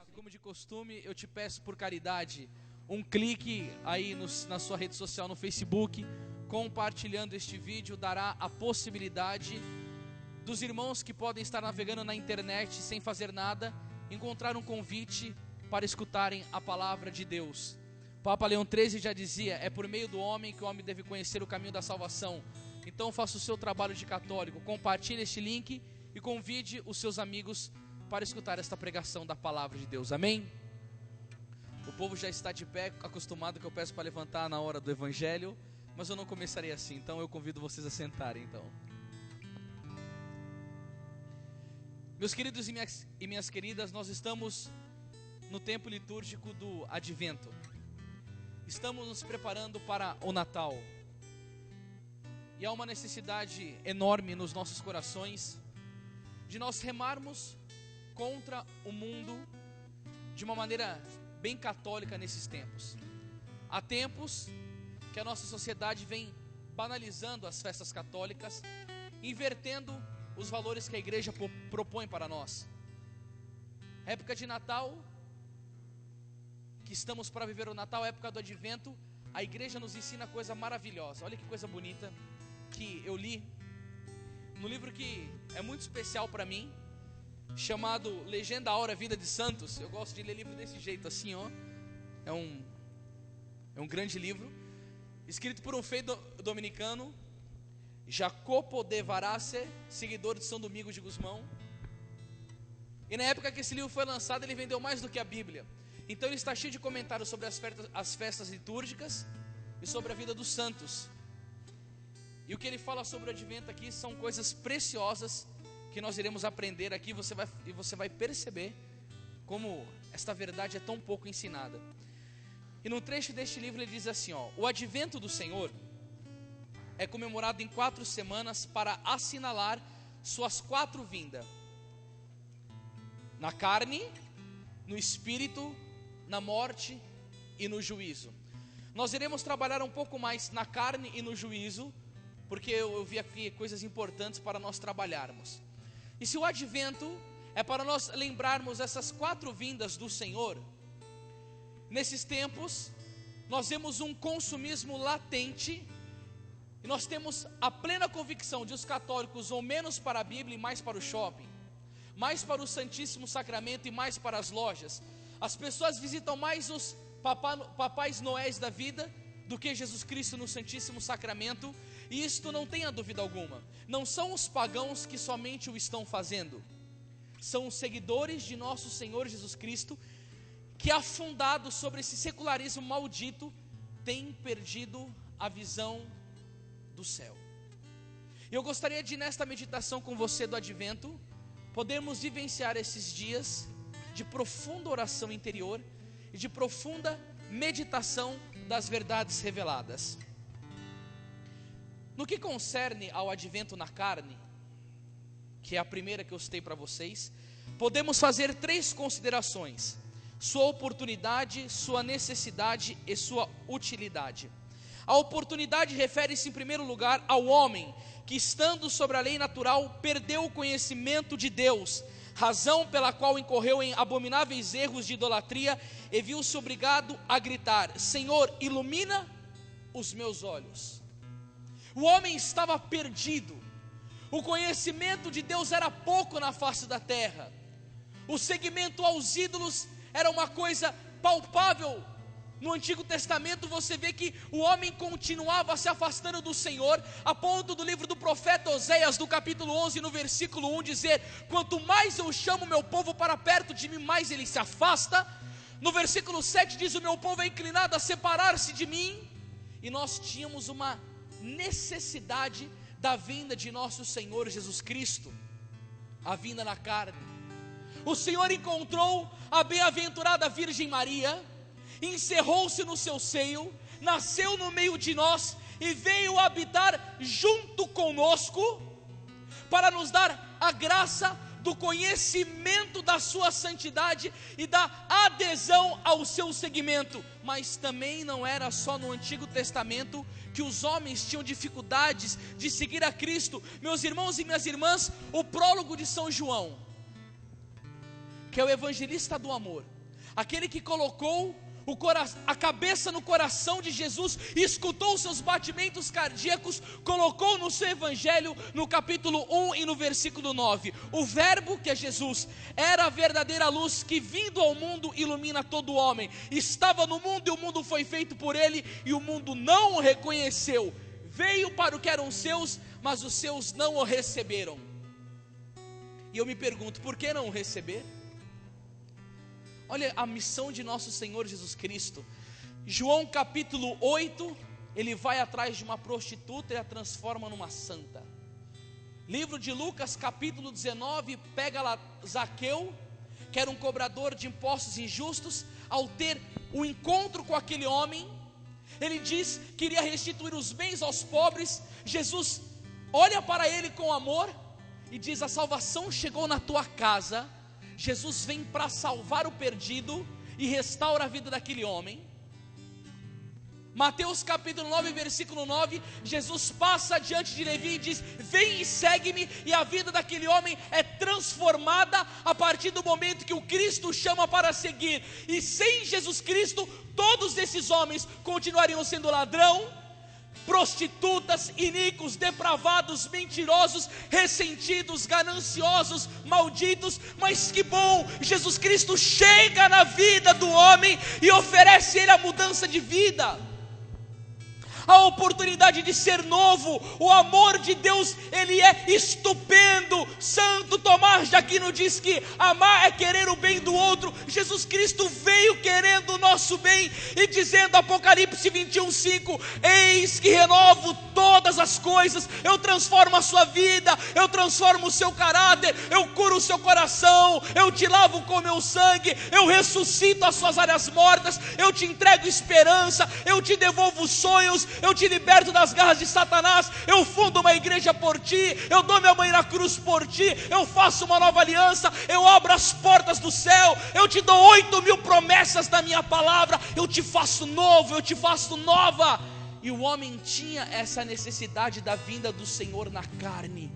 Como de costume, eu te peço por caridade um clique aí na sua rede social, no Facebook, compartilhando este vídeo, dará a possibilidade dos irmãos que podem estar navegando na internet sem fazer nada, encontrar um convite para escutarem a palavra de Deus. Papa Leão XIII já dizia: é por meio do homem que o homem deve conhecer o caminho da salvação. Então faça o seu trabalho de católico, compartilhe este link e convide os seus amigos para escutar esta pregação da palavra de Deus. Amém? O povo já está de pé, acostumado que eu peço para levantar na hora do evangelho, mas eu não começarei assim, então eu convido vocês a sentarem. Então, meus queridos e minhas queridas, nós estamos no tempo litúrgico do Advento. Estamos nos preparando para o Natal. E há uma necessidade enorme nos nossos corações de nós remarmos contra o mundo de uma maneira bem católica nesses tempos. Há tempos que a nossa sociedade vem banalizando as festas católicas, invertendo os valores que a igreja propõe para nós. A época de Natal, que estamos para viver o Natal, a época do Advento, a igreja nos ensina coisa maravilhosa. Olha que coisa bonita que eu li no livro que é muito especial para mim, chamado Legenda Áurea Vida de Santos. Eu gosto de ler livro desse jeito assim, ó. É um grande livro, escrito por um frei dominicano, Jacopo de Varace, seguidor de São Domingos de Gusmão. E na época que esse livro foi lançado, ele vendeu mais do que a Bíblia. Então ele está cheio de comentários sobre as festas litúrgicas e sobre a vida dos santos. E o que ele fala sobre o Advento aqui são coisas preciosas que nós iremos aprender aqui. Você vai perceber como esta verdade é tão pouco ensinada. E num trecho deste livro ele diz assim, ó: o Advento do Senhor é comemorado em 4 semanas para assinalar suas 4 vindas: na carne, no espírito, na morte e no juízo. Nós iremos trabalhar um pouco mais na carne e no juízo, porque eu vi aqui coisas importantes para nós trabalharmos. E se o Advento é para nós lembrarmos essas 4 vindas do Senhor, nesses tempos nós vemos um consumismo latente, e nós temos a plena convicção de os católicos ou menos para a Bíblia e mais para o shopping, mais para o Santíssimo Sacramento e mais para as lojas. As pessoas visitam mais os papais noéis da vida do que Jesus Cristo no Santíssimo Sacramento. E isto não tenha dúvida alguma, não são os pagãos que somente o estão fazendo, são os seguidores de nosso Senhor Jesus Cristo, que afundados sobre esse secularismo maldito, têm perdido a visão do céu. E eu gostaria de, nesta meditação com você do Advento, podermos vivenciar esses dias de profunda oração interior e de profunda meditação das verdades reveladas. No que concerne ao Advento na carne, que é a primeira que eu citei para vocês, podemos fazer 3 considerações: sua oportunidade, sua necessidade e sua utilidade. A oportunidade refere-se em primeiro lugar ao homem que, estando sobre a lei natural, perdeu o conhecimento de Deus, razão pela qual incorreu em abomináveis erros de idolatria e viu-se obrigado a gritar: Senhor, ilumina os meus olhos. O homem estava perdido, o conhecimento de Deus era pouco na face da terra, o seguimento aos ídolos era uma coisa palpável. No Antigo Testamento você vê que o homem continuava se afastando do Senhor, a ponto do livro do profeta Oséias, do capítulo 11, no versículo 1, dizer: quanto mais eu chamo meu povo para perto de mim, mais ele se afasta. No versículo 7 diz: o meu povo é inclinado a separar-se de mim. E nós tínhamos uma necessidade da vinda de nosso Senhor Jesus Cristo, a vinda na carne. O Senhor encontrou a bem-aventurada Virgem Maria, encerrou-se no seu seio, nasceu no meio de nós e veio habitar junto conosco para nos dar a graça do conhecimento da sua santidade e da adesão ao seu seguimento. Mas também não era só no Antigo Testamento que os homens tinham dificuldades de seguir a Cristo. Meus irmãos e minhas irmãs, o prólogo de São João que é o evangelista do amor, aquele que colocou a cabeça no coração de Jesus, escutou os seus batimentos cardíacos, colocou no seu evangelho, no capítulo 1 e no versículo 9, o verbo, que é Jesus, era a verdadeira luz que vindo ao mundo ilumina todo homem, estava no mundo e o mundo foi feito por ele, e o mundo não o reconheceu, veio para o que eram seus, mas os seus não o receberam. E eu me pergunto, por que não o receber? Olha a missão de nosso Senhor Jesus Cristo. João capítulo 8, ele vai atrás de uma prostituta e a transforma numa santa. Livro de Lucas capítulo 19, pega lá Zaqueu, que era um cobrador de impostos injustos. Ao ter o encontro com aquele homem, ele diz que iria restituir os bens aos pobres. Jesus olha para ele com amor e diz: a salvação chegou na tua casa. Jesus vem para salvar o perdido e restaura a vida daquele homem. Mateus capítulo 9, versículo 9, Jesus passa diante de Levi e diz: vem e segue-me, e a vida daquele homem é transformada a partir do momento que o Cristo chama para seguir. E sem Jesus Cristo, todos esses homens continuariam sendo ladrão, prostitutas, iníquos, depravados, mentirosos, ressentidos, gananciosos, malditos. Mas que bom, Jesus Cristo chega na vida do homem e oferece a ele a mudança de vida, a oportunidade de ser novo. O amor de Deus, ele é estupendo. Santo Tomás de Aquino diz que amar é querer o bem do outro. Jesus Cristo veio querendo o nosso bem e dizendo, Apocalipse 21:5, eis que renovo todas as coisas, eu transformo a sua vida, eu transformo o seu caráter, eu curo o seu coração, eu te lavo com meu sangue, eu ressuscito as suas áreas mortas, eu te entrego esperança, eu te devolvo sonhos, eu te liberto das garras de Satanás, eu fundo uma igreja por ti, eu dou minha mãe na cruz por ti, eu faço uma nova aliança, eu abro as portas do céu, eu te dou 8.000 promessas da minha palavra, eu te faço novo, eu te faço nova. E o homem tinha essa necessidade da vinda do Senhor na carne,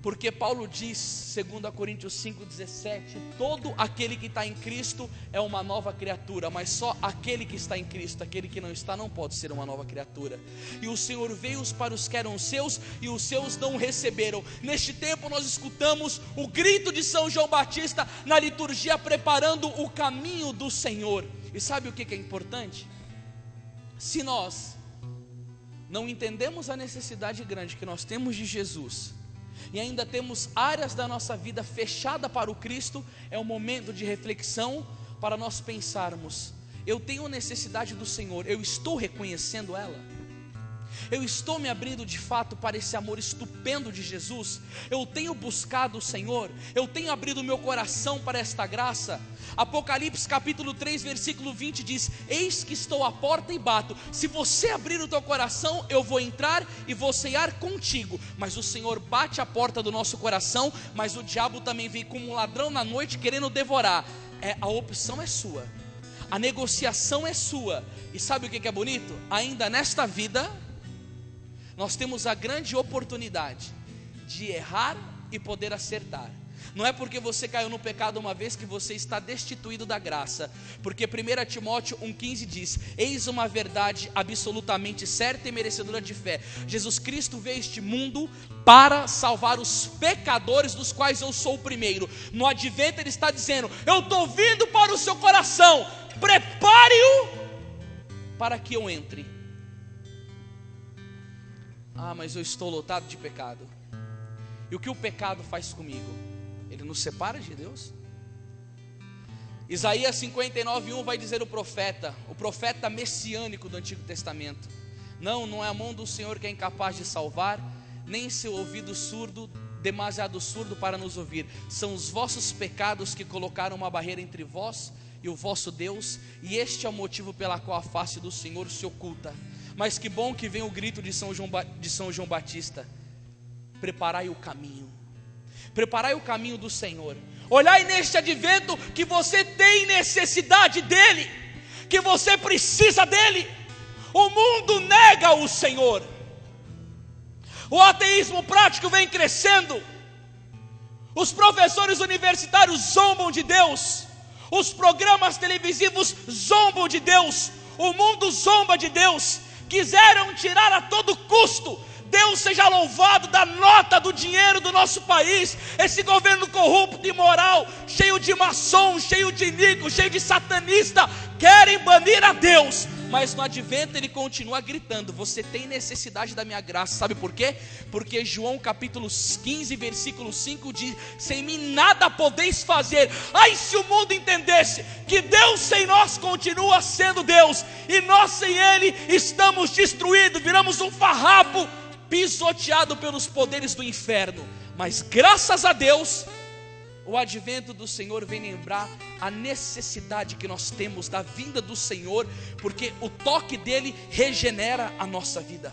porque Paulo diz, 2 Coríntios 5,17, todo aquele que está em Cristo é uma nova criatura, mas só aquele que está em Cristo, aquele que não está não pode ser uma nova criatura. E o Senhor veio para os que eram seus, e os seus não receberam. Neste tempo nós escutamos o grito de São João Batista na liturgia, preparando o caminho do Senhor. E sabe o que é importante? Se nós não entendemos a necessidade grande que nós temos de Jesus, e ainda temos áreas da nossa vida fechada para o Cristo, é um momento de reflexão para nós pensarmos: eu tenho necessidade do Senhor, eu estou reconhecendo ela? Eu estou me abrindo de fato para esse amor estupendo de Jesus? Eu tenho buscado o Senhor? Eu tenho abrido o meu coração para esta graça? Apocalipse capítulo 3, versículo 20 diz: eis que estou à porta e bato, se você abrir o teu coração, eu vou entrar e vou cear contigo. Mas o Senhor bate a porta do nosso coração, mas o diabo também vem como um ladrão na noite querendo devorar. A opção é sua, a negociação é sua. E sabe o que é bonito? Ainda nesta vida nós temos a grande oportunidade de errar e poder acertar. Não é porque você caiu no pecado uma vez que você está destituído da graça, porque 1 Timóteo 1,15 diz: eis uma verdade absolutamente certa e merecedora de fé, Jesus Cristo veio a este mundo para salvar os pecadores, dos quais eu sou o primeiro. No advento ele está dizendo: eu estou vindo para o seu coração, prepare-o para que eu entre. Ah, mas eu estou lotado de pecado. E o que o pecado faz comigo? Ele nos separa de Deus. Isaías 59:1 vai dizer o profeta messiânico do Antigo Testamento: não é a mão do Senhor que é incapaz de salvar, nem seu ouvido surdo, demasiado surdo para nos ouvir. São os vossos pecados que colocaram uma barreira entre vós e o vosso Deus, e este é o motivo pela qual a face do Senhor se oculta. Mas que bom que vem o grito de São João Batista: preparai o caminho, preparai o caminho do Senhor. Olhai neste advento que você tem necessidade dEle, que você precisa dEle. O mundo nega o Senhor, o ateísmo prático vem crescendo, Os professores universitários zombam de Deus. Os programas televisivos zombam de Deus. O mundo zomba de Deus. Quiseram tirar a todo custo. Deus seja louvado da nota do dinheiro do nosso país. Esse governo corrupto, imoral, cheio de maçom, cheio de inico, cheio de satanista, querem banir a Deus. Mas no advento ele continua gritando: você tem necessidade da minha graça. Sabe por quê? Porque João capítulo 15 versículo 5 diz: sem mim nada podeis fazer. Ai, se o mundo entendesse que Deus sem nós continua sendo Deus, e nós sem Ele estamos destruídos, viramos um farrapo, pisoteado pelos poderes do inferno. Mas graças a Deus, o advento do Senhor vem lembrar a necessidade que nós temos da vinda do Senhor, porque o toque dele regenera a nossa vida.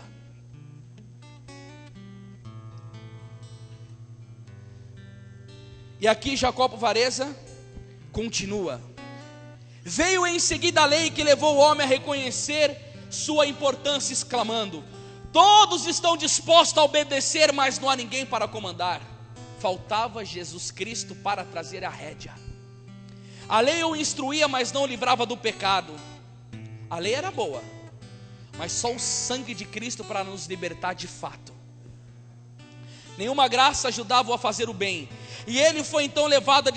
E aqui Jacobo Vareza continua: veio em seguida a lei que levou o homem a reconhecer sua importância, exclamando: todos estão dispostos a obedecer, mas não há ninguém para comandar. Faltava Jesus Cristo para trazer a rédea. A lei o instruía, mas não o livrava do pecado. A lei era boa, mas só o sangue de Cristo para nos libertar de fato. Nenhuma graça ajudava-o a fazer o bem. E ele foi então levado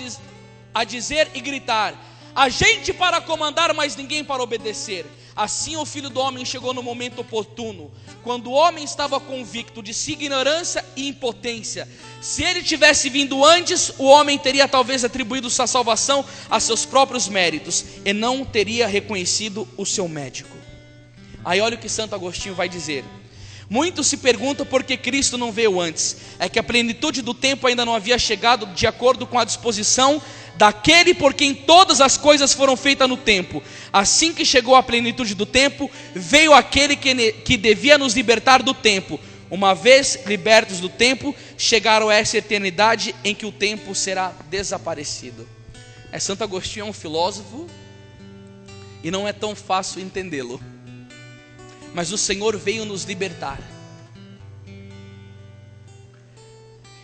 a dizer e gritar: há gente para comandar, mas ninguém para obedecer. Assim o Filho do Homem chegou no momento oportuno, quando o homem estava convicto de sua ignorância e impotência. Se ele tivesse vindo antes, o homem teria talvez atribuído sua salvação a seus próprios méritos, e não teria reconhecido o seu médico. Aí olha o que Santo Agostinho vai dizer: muitos se perguntam por que Cristo não veio antes. É que a plenitude do tempo ainda não havia chegado, de acordo com a disposição daquele por quem todas as coisas foram feitas no tempo. Assim que chegou a plenitude do tempo, veio aquele que devia nos libertar do tempo. Uma vez libertos do tempo, chegaram a essa eternidade em que o tempo será desaparecido. Santo Agostinho é um filósofo e não é tão fácil entendê-lo, mas o Senhor veio nos libertar.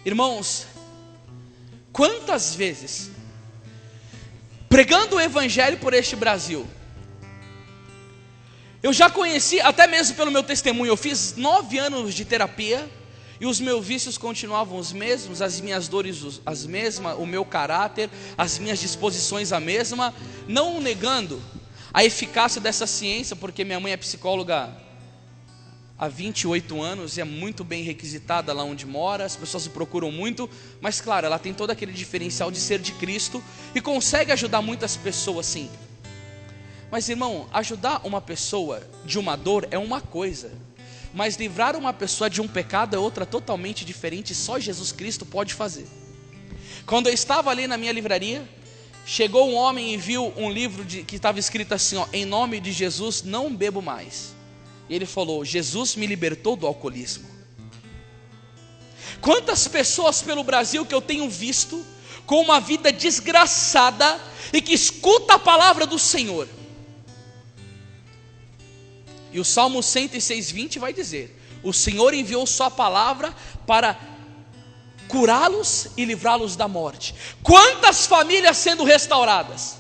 Irmãos, quantas vezes, pregando o evangelho por este Brasil, eu já conheci, até mesmo pelo meu testemunho, eu fiz 9 anos de terapia, e os meus vícios continuavam os mesmos, as minhas dores as mesmas, o meu caráter, as minhas disposições a mesma, não negando a eficácia dessa ciência, porque minha mãe é psicóloga há 28 anos, e é muito bem requisitada lá onde mora, as pessoas o procuram muito, mas claro, ela tem todo aquele diferencial de ser de Cristo, e consegue ajudar muitas pessoas sim. Mas irmão, ajudar uma pessoa de uma dor é uma coisa, mas livrar uma pessoa de um pecado é outra totalmente diferente, só Jesus Cristo pode fazer. Quando eu estava ali na minha livraria, chegou um homem e viu um livro que estava escrito assim, ó: em nome de Jesus não bebo mais. E ele falou: Jesus me libertou do alcoolismo. Quantas pessoas pelo Brasil que eu tenho visto com uma vida desgraçada e que escuta a palavra do Senhor. E o Salmo 106:20 vai dizer: o Senhor enviou sua palavra para curá-los e livrá-los da morte. Quantas famílias sendo restauradas,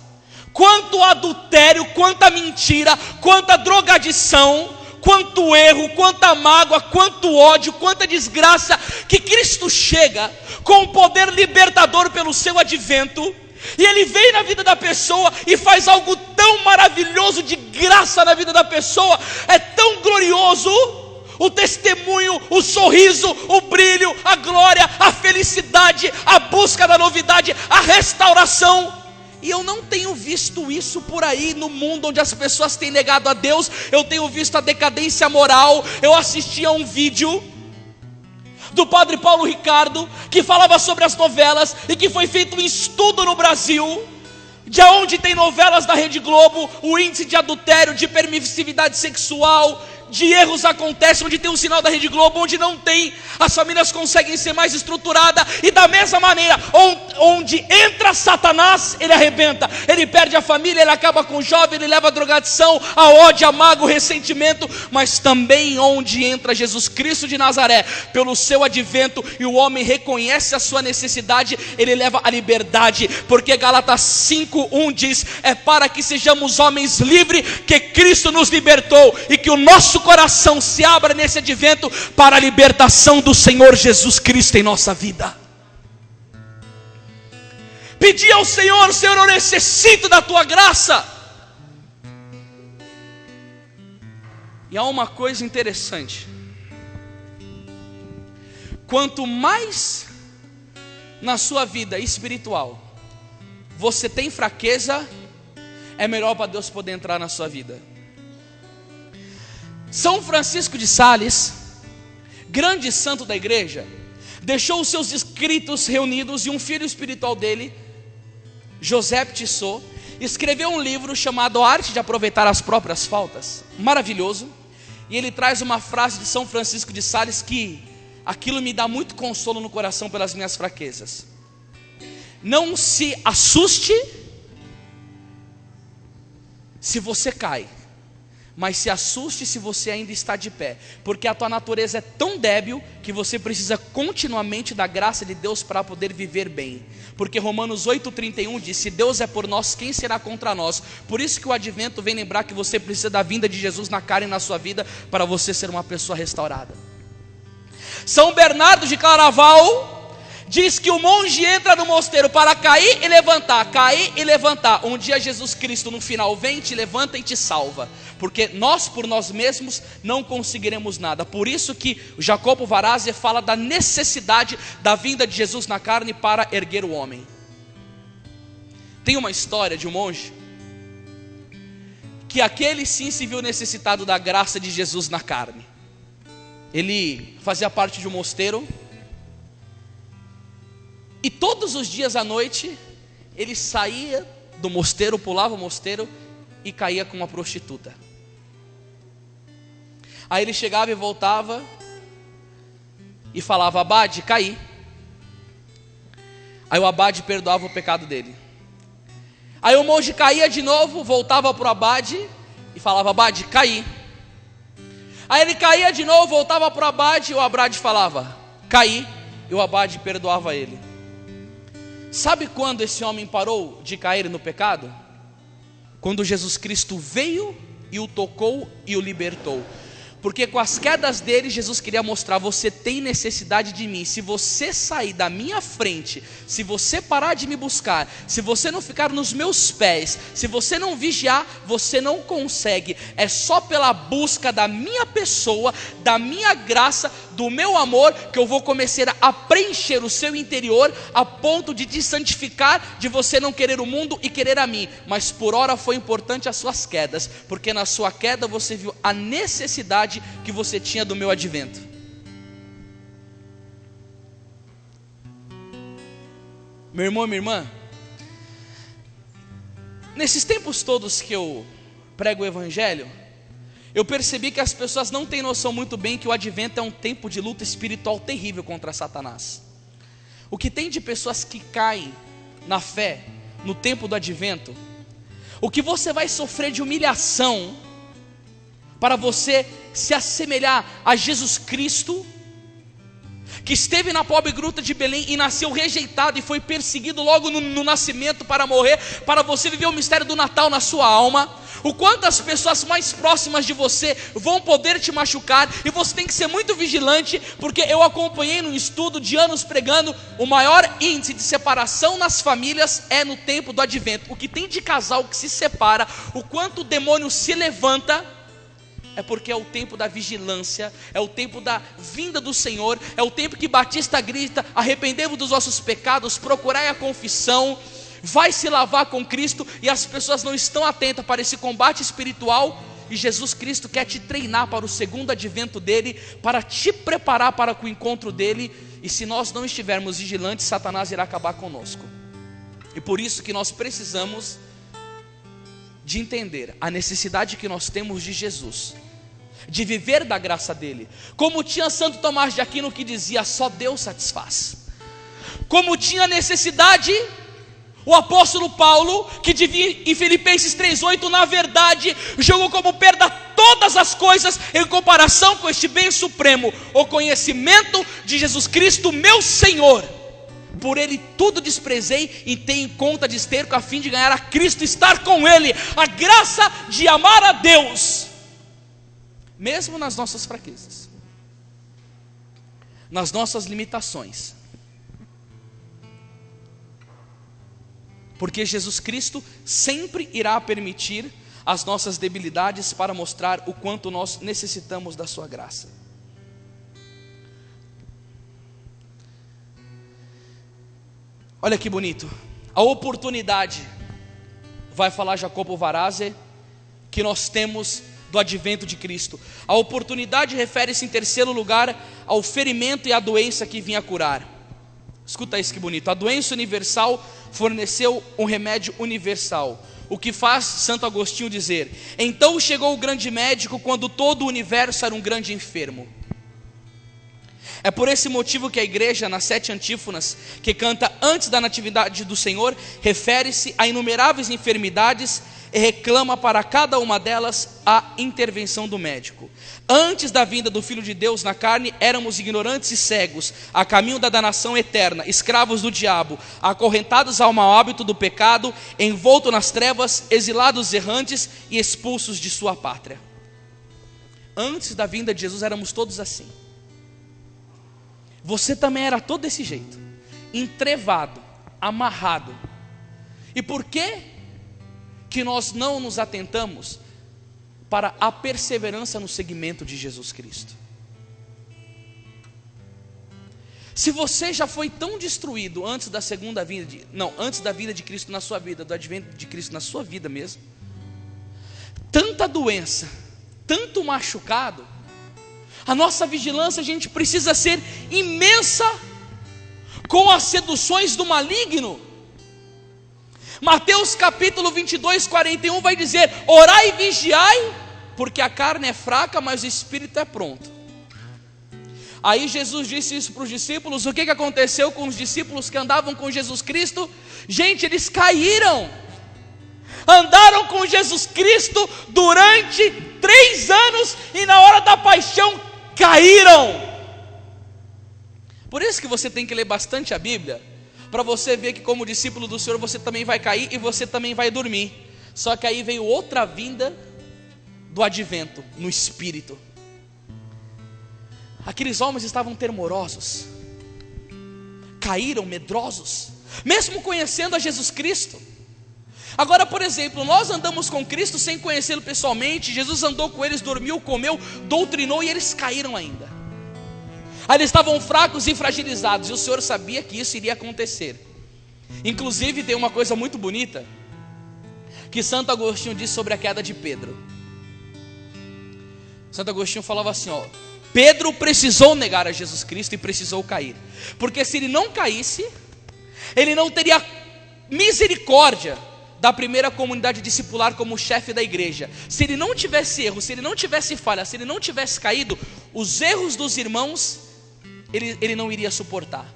quanto adultério, quanta mentira, quanta drogadição, quanto erro, quanta mágoa, quanto ódio, quanta desgraça, que Cristo chega com o poder libertador pelo seu advento, e Ele vem na vida da pessoa e faz algo tão maravilhoso de graça na vida da pessoa, é tão glorioso, o testemunho, o sorriso, o brilho, a glória, a felicidade, a busca da novidade, a restauração. E eu não tenho visto isso por aí no mundo onde as pessoas têm negado a Deus. Eu tenho visto a decadência moral. Eu assisti a um vídeo do padre Paulo Ricardo, que falava sobre as novelas, e que foi feito um estudo no Brasil, de onde tem novelas da Rede Globo, o índice de adultério, de permissividade sexual, de erros acontece, onde tem um sinal da Rede Globo, onde não tem, as famílias conseguem ser mais estruturadas, e da mesma maneira, onde entra Satanás, ele arrebenta. Ele perde a família, ele acaba com o jovem, ele leva a drogadição, a ódio, a mágoa, o ressentimento. Mas também onde entra Jesus Cristo de Nazaré, pelo seu advento, e o homem reconhece a sua necessidade, ele leva a liberdade. Porque Gálatas 5:1 diz: é para que sejamos homens livres que Cristo nos libertou, e que o nosso coração se abra nesse advento para a libertação do Senhor Jesus Cristo em nossa vida. Pedir ao Senhor: Senhor, eu necessito da tua graça. E há uma coisa interessante: quanto mais na sua vida espiritual você tem fraqueza, é melhor para Deus poder entrar na sua vida. São Francisco de Sales, grande santo da igreja, deixou os seus escritos reunidos, e um filho espiritual dele, José Tissot, escreveu um livro chamado A Arte de Aproveitar as Próprias Faltas. Maravilhoso. E ele traz uma frase de São Francisco de Sales que aquilo me dá muito consolo no coração pelas minhas fraquezas. Não se assuste se você cai, mas se assuste se você ainda está de pé, porque a tua natureza é tão débil que você precisa continuamente da graça de Deus para poder viver bem. Porque Romanos 8:31 diz: se Deus é por nós, quem será contra nós? Por isso que o advento vem lembrar que você precisa da vinda de Jesus na carne e na sua vida, para você ser uma pessoa restaurada. São Bernardo de Claraval diz que o monge entra no mosteiro para cair e levantar, cair e levantar. Um dia Jesus Cristo no final vem, te levanta e te salva, porque nós por nós mesmos não conseguiremos nada. Por isso que Jacopo Varazzi fala da necessidade da vinda de Jesus na carne para erguer o homem. Tem uma história de um monge que aquele sim se viu necessitado da graça de Jesus na carne. Ele fazia parte de um mosteiro, e todos os dias à noite ele saía do mosteiro, pulava o mosteiro e caía com uma prostituta. Aí ele chegava e voltava e falava: abade, caí. Aí o abade perdoava o pecado dele. Aí o monge caía de novo, voltava para o abade e falava: abade, caí. Aí ele caía de novo, voltava para o abade, e o abade falava: caí. E o abade perdoava ele. Sabe quando esse homem parou de cair no pecado? Quando Jesus Cristo veio e o tocou e o libertou. Porque com as quedas dele, Jesus queria mostrar: você tem necessidade de mim. Se você sair da minha frente, se você parar de me buscar, se você não ficar nos meus pés, se você não vigiar, você não consegue. É só pela busca da minha pessoa, da minha graça, do meu amor, que eu vou começar a preencher o seu interior, a ponto de te santificar, de você não querer o mundo e querer a mim. Mas por hora foi importante as suas quedas, porque na sua queda você viu a necessidade que você tinha do meu advento. Meu irmão, minha irmã, nesses tempos todos que eu prego o evangelho, eu percebi que as pessoas não têm noção muito bem que o advento é um tempo de luta espiritual terrível contra Satanás. O que tem de pessoas que caem na fé no tempo do advento, o que você vai sofrer de humilhação para você se assemelhar a Jesus Cristo, que esteve na pobre gruta de Belém e nasceu rejeitado e foi perseguido logo no nascimento para morrer, para você viver o mistério do Natal na sua alma. O quanto as pessoas mais próximas de você vão poder te machucar, e você tem que ser muito vigilante, porque eu acompanhei num estudo de anos pregando: o maior índice de separação nas famílias é no tempo do advento. O que tem de casal que se separa, o quanto o demônio se levanta, é porque é o tempo da vigilância, é o tempo da vinda do Senhor, é o tempo que Batista grita: arrependemos dos vossos pecados, procurai a confissão, vai se lavar com Cristo. E as pessoas não estão atentas para esse combate espiritual, e Jesus Cristo quer te treinar para o segundo advento dele, para te preparar para o encontro dele. E se nós não estivermos vigilantes, Satanás irá acabar conosco. E por isso que nós precisamos de entender a necessidade que nós temos de Jesus, de viver da graça dele. Como tinha Santo Tomás de Aquino que dizia: só Deus satisfaz. como tinha necessidade o apóstolo Paulo, que devia, em Filipenses 3,8, na verdade, jogou como perda todas as coisas em comparação com este bem supremo, o conhecimento de Jesus Cristo, meu Senhor. Por ele tudo desprezei e tenho em conta de esterco, a fim de ganhar a Cristo e estar com ele, a graça de amar a Deus, mesmo nas nossas fraquezas, nas nossas limitações. Porque Jesus Cristo sempre irá permitir as nossas debilidades para mostrar o quanto nós necessitamos da sua graça. Olha que bonito, a oportunidade, vai falar Jacopo Varazze, que nós temos do advento de Cristo. A oportunidade refere-se em terceiro lugar ao ferimento e à doença que vinha curar. Escuta isso que bonito, a doença universal forneceu um remédio universal, o que faz Santo Agostinho dizer: então chegou o grande médico quando todo o universo era um grande enfermo. É por esse motivo que a igreja, nas 7 antífonas, que canta antes da natividade do Senhor, refere-se a inumeráveis enfermidades e reclama para cada uma delas a intervenção do médico. Antes da vinda do Filho de Deus na carne, éramos ignorantes e cegos, a caminho da danação eterna, escravos do diabo, acorrentados ao mau hábito do pecado, envoltos nas trevas, exilados errantes e expulsos de sua pátria. Antes da vinda de Jesus éramos todos assim. Você também era todo desse jeito, entrevado, amarrado. E por que nós não nos atentamos para a perseverança no seguimento de Jesus Cristo? Se você já foi tão destruído antes da segunda vinda antes da vinda de Cristo na sua vida, do advento de Cristo na sua vida mesmo, tanta doença, tanto machucado, a nossa vigilância, a gente precisa ser imensa com as seduções do maligno. Mateus capítulo 22, 41 vai dizer: orai e vigiai, porque a carne é fraca, mas o espírito é pronto. Aí Jesus disse isso para os discípulos. O que aconteceu com os discípulos que andavam com Jesus Cristo? Gente, eles caíram. Andaram com Jesus Cristo durante 3 anos e na hora da paixão caíram. Por isso que você tem que ler bastante a Bíblia, para você ver que como discípulo do Senhor você também vai cair e você também vai dormir. Só que aí veio outra vinda do advento no Espírito. Aqueles homens estavam temorosos, caíram medrosos, mesmo conhecendo a Jesus Cristo. Agora, por exemplo, nós andamos com Cristo sem conhecê-lo pessoalmente. Jesus andou com eles, dormiu, comeu, doutrinou e eles caíram ainda. Aí eles estavam fracos e fragilizados, e o Senhor sabia que isso iria acontecer. Inclusive tem uma coisa muito bonita que Santo Agostinho diz sobre a queda de Pedro. Santo Agostinho falava assim, Pedro precisou negar a Jesus Cristo e precisou cair, porque se ele não caísse, ele não teria misericórdia da primeira comunidade discipular como chefe da igreja. Se ele não tivesse erro, se ele não tivesse falha, se ele não tivesse caído, os erros dos irmãos ele não iria suportar.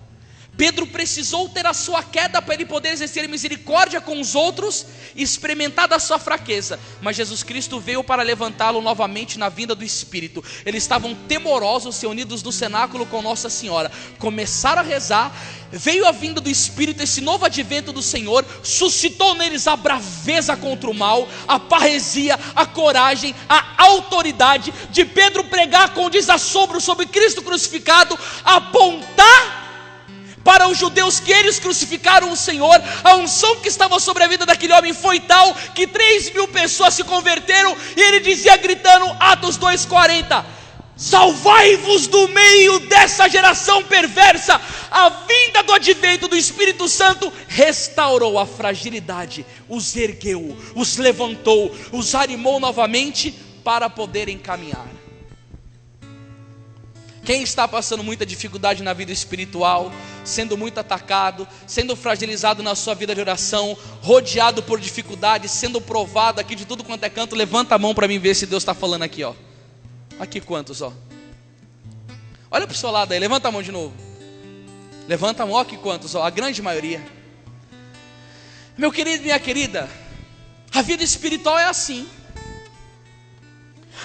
Pedro precisou ter a sua queda para ele poder exercer misericórdia com os outros e experimentar da sua fraqueza. Mas Jesus Cristo veio para levantá-lo novamente na vinda do Espírito. Eles estavam temorosos, reunidos no cenáculo com Nossa Senhora. Começaram a rezar, veio a vinda do Espírito, esse novo advento do Senhor, suscitou neles a braveza contra o mal, a parresia, a coragem, a autoridade de Pedro pregar com desassombro sobre Cristo crucificado, apontar para os judeus que eles crucificaram o Senhor. A unção que estava sobre a vida daquele homem foi tal que 3.000 pessoas se converteram, e ele dizia gritando, Atos 2,40: salvai-vos do meio dessa geração perversa. A vinda do advento do Espírito Santo restaurou a fragilidade, os ergueu, os levantou, os animou novamente para poderem caminhar. Quem está passando muita dificuldade na vida espiritual, sendo muito atacado, sendo fragilizado na sua vida de oração, rodeado por dificuldades, sendo provado aqui de tudo quanto é canto, levanta a mão para mim ver se Deus está falando aqui, Aqui quantos, Olha para o seu lado aí, levanta a mão de novo. Levanta a mão, que quantos? A grande maioria. Meu querido, minha querida, a vida espiritual é assim.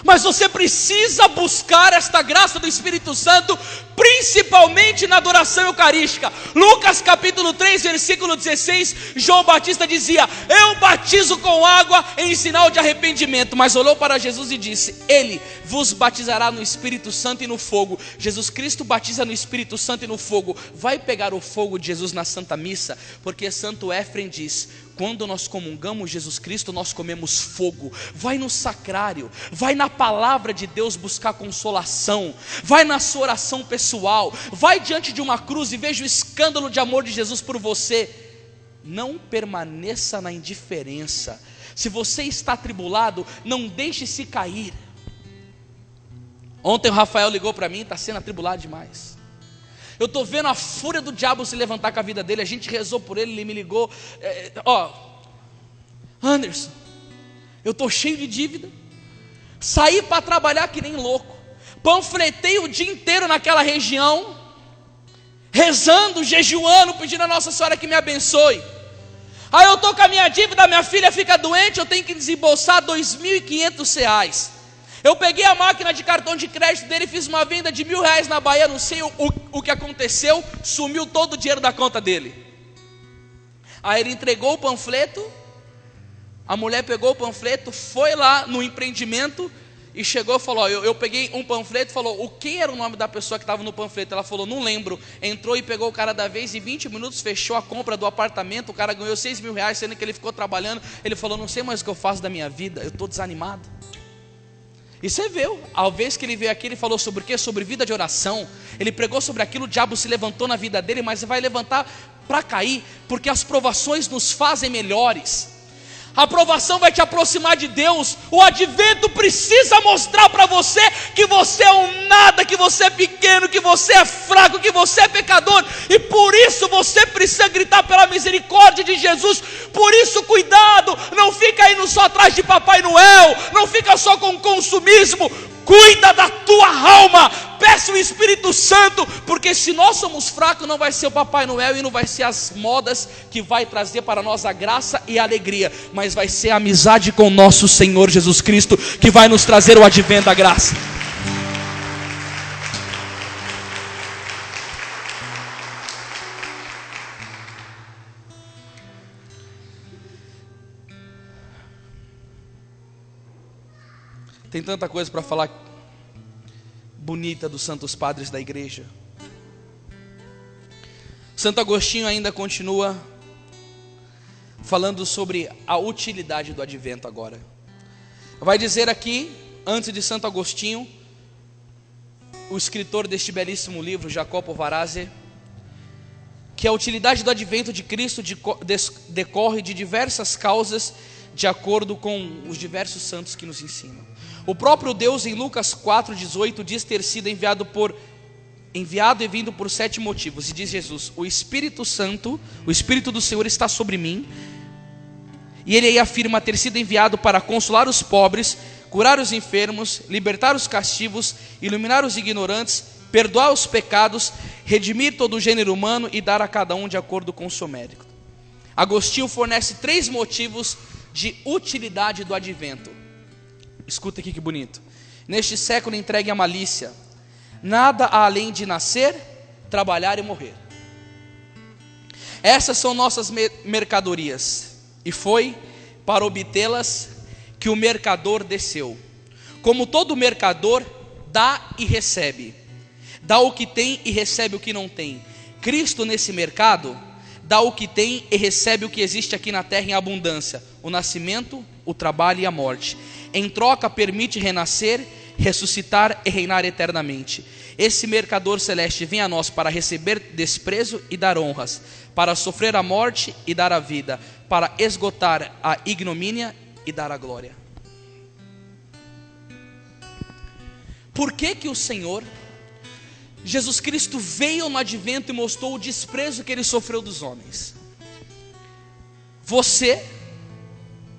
Mas você precisa buscar esta graça do Espírito Santo, principalmente na adoração eucarística. Lucas capítulo 3, versículo 16, João Batista dizia: eu batizo com água em sinal de arrependimento. Mas olhou para Jesus e disse: Ele vos batizará no Espírito Santo e no fogo. Jesus Cristo batiza no Espírito Santo e no fogo. Vai pegar o fogo de Jesus na Santa Missa, porque Santo Éfrem diz: quando nós comungamos Jesus Cristo, nós comemos fogo. Vai no sacrário, vai na palavra de Deus buscar consolação, vai na sua oração pessoal, vai diante de uma cruz e veja o escândalo de amor de Jesus por você. Não permaneça na indiferença. Se você está atribulado, não deixe-se cair. Ontem o Rafael ligou para mim, está sendo atribulado demais. Eu estou vendo a fúria do diabo se levantar com a vida dele. A gente rezou por ele, ele me ligou. Anderson, eu estou cheio de dívida. Saí para trabalhar que nem louco. Panfletei o dia inteiro naquela região, rezando, jejuando, pedindo a Nossa Senhora que me abençoe. Aí eu estou com a minha dívida, minha filha fica doente, eu tenho que desembolsar R$2.500. Eu peguei a máquina de cartão de crédito dele, fiz uma venda de R$1.000 na Bahia, não sei o que aconteceu, sumiu todo o dinheiro da conta dele. Aí ele entregou o panfleto, a mulher pegou o panfleto, foi lá no empreendimento e chegou e falou: eu peguei um panfleto, falou, o que era o nome da pessoa que estava no panfleto? Ela falou, não lembro. Entrou e pegou o cara da vez, em 20 minutos fechou a compra do apartamento, o cara ganhou R$6.000, sendo que ele ficou trabalhando. Ele falou, não sei mais o que eu faço da minha vida, eu estou desanimado. E você viu, a vez que ele veio aqui, ele falou sobre o quê? Sobre vida de oração. Ele pregou sobre aquilo, o diabo se levantou na vida dele, mas vai levantar para cair, porque as provações nos fazem melhores. A provação vai te aproximar de Deus. O advento precisa mostrar para você que você é um nada, que você é pequeno, que você é fraco, que você é pecador. E por isso você precisa gritar pela misericórdia de Jesus. Por isso cuidado, não fica indo só atrás de Papai Noel, não fica só com consumismo. Cuida da tua alma, peça o Espírito Santo, porque se nós somos fracos, não vai ser o Papai Noel e não vai ser as modas que vai trazer para nós a graça e a alegria, mas vai ser a amizade com o nosso Senhor Jesus Cristo, que vai nos trazer o advento da graça. Tem tanta coisa para falar bonita dos santos padres da igreja. Santo Agostinho ainda continua falando sobre a utilidade do advento agora. Vai dizer aqui, antes de Santo Agostinho, o escritor deste belíssimo livro, Jacopo Varazze, que a utilidade do advento de Cristo decorre de diversas causas, de acordo com os diversos santos que nos ensinam. O próprio Deus, em Lucas 4,18, diz ter sido enviado e vindo por 7 motivos. E diz Jesus: o Espírito Santo, o Espírito do Senhor está sobre mim. E ele aí afirma ter sido enviado para consolar os pobres, curar os enfermos, libertar os cativos, iluminar os ignorantes, perdoar os pecados, redimir todo o gênero humano e dar a cada um de acordo com o seu mérito. Agostinho fornece 3 motivos de utilidade do advento. Escuta aqui que bonito. Neste século entregue à malícia, nada há além de nascer, trabalhar e morrer. Essas são nossas mercadorias, e foi para obtê-las que o mercador desceu. Como todo mercador, dá e recebe. Dá o que tem e recebe o que não tem. Cristo nesse mercado dá o que tem e recebe o que existe aqui na terra em abundância: o nascimento, o trabalho e a morte. Em troca permite renascer, ressuscitar e reinar eternamente. Esse mercador celeste vem a nós para receber desprezo e dar honras, para sofrer a morte e dar a vida, para esgotar a ignomínia e dar a glória. Por que o Senhor Jesus Cristo veio no advento e mostrou o desprezo que ele sofreu dos homens? Você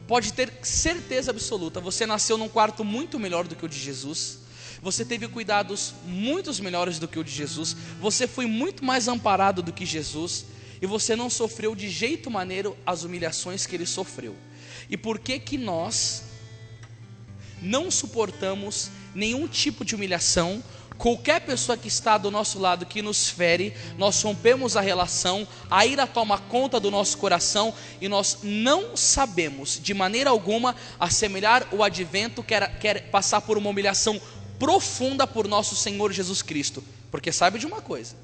pode ter certeza absoluta, você nasceu num quarto muito melhor do que o de Jesus. Você teve cuidados muito melhores do que o de Jesus. Você foi muito mais amparado do que Jesus. E você não sofreu de jeito maneiro as humilhações que ele sofreu. E por que que nós não suportamos nenhum tipo de humilhação? Qualquer pessoa que está do nosso lado que nos fere, nós rompemos a relação, a ira toma conta do nosso coração e nós não sabemos de maneira alguma assemelhar o advento, quer passar por uma humilhação profunda por nosso Senhor Jesus Cristo. Porque sabe de uma coisa: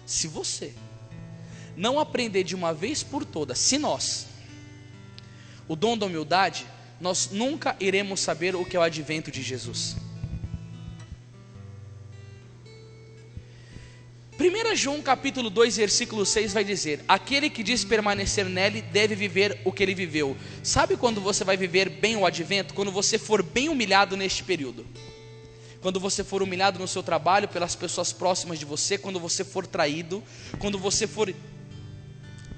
se você não aprender de uma vez por todas, se nós, o dom da humildade, nós nunca iremos saber o que é o advento de Jesus. 1 João capítulo 2 versículo 6 vai dizer: aquele que diz permanecer nele deve viver o que ele viveu. Sabe quando você vai viver bem o advento? Quando você for bem humilhado neste período. Quando você for humilhado no seu trabalho, pelas pessoas próximas de você, quando você for traído, quando você for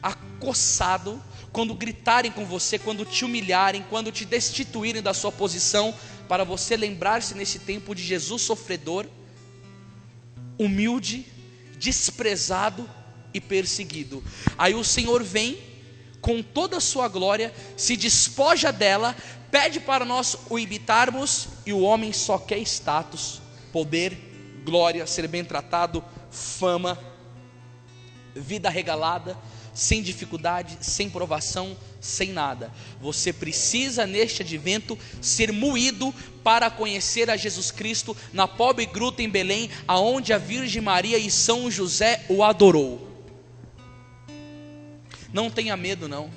acossado, quando gritarem com você, quando te humilharem, quando te destituírem da sua posição, para você lembrar-se nesse tempo de Jesus sofredor, humilde, desprezado e perseguido. Aí o Senhor vem com toda a sua glória, se despoja dela, pede para nós o imitarmos, e o homem só quer status, poder, glória, ser bem tratado, fama, vida regalada, sem dificuldade, sem provação, sem nada. Você precisa neste advento ser moído para conhecer a Jesus Cristo na pobre gruta em Belém, aonde a Virgem Maria e São José o adorou. Não tenha medo não.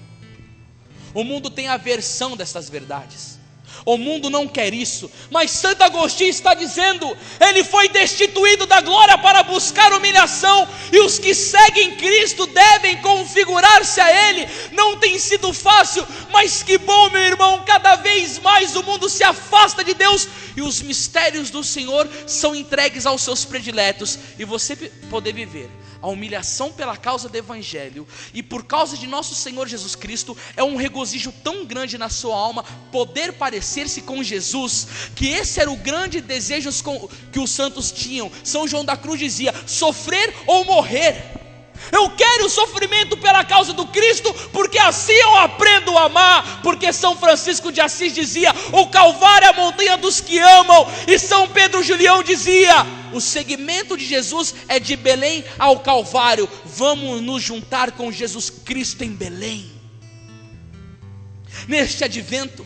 O mundo tem aversão dessas verdades. O mundo não quer isso, mas Santo Agostinho está dizendo: ele foi destituído da glória para buscar humilhação, e os que seguem Cristo devem configurar-se a Ele. Não tem sido fácil, mas que bom, meu irmão, cada vez mais o mundo se afasta de Deus, e os mistérios do Senhor são entregues aos seus prediletos, e você poder viver a humilhação pela causa do Evangelho, e por causa de nosso Senhor Jesus Cristo, é um regozijo tão grande na sua alma, poder parecer-se com Jesus, que esse era o grande desejo que os santos tinham. São João da Cruz dizia: sofrer ou morrer. Eu quero o sofrimento pela causa do Cristo, porque assim eu aprendo a amar. Porque São Francisco de Assis dizia: o Calvário é a montanha dos que amam. E São Pedro Julião dizia: o seguimento de Jesus é de Belém ao Calvário. Vamos nos juntar com Jesus Cristo em Belém. Neste advento,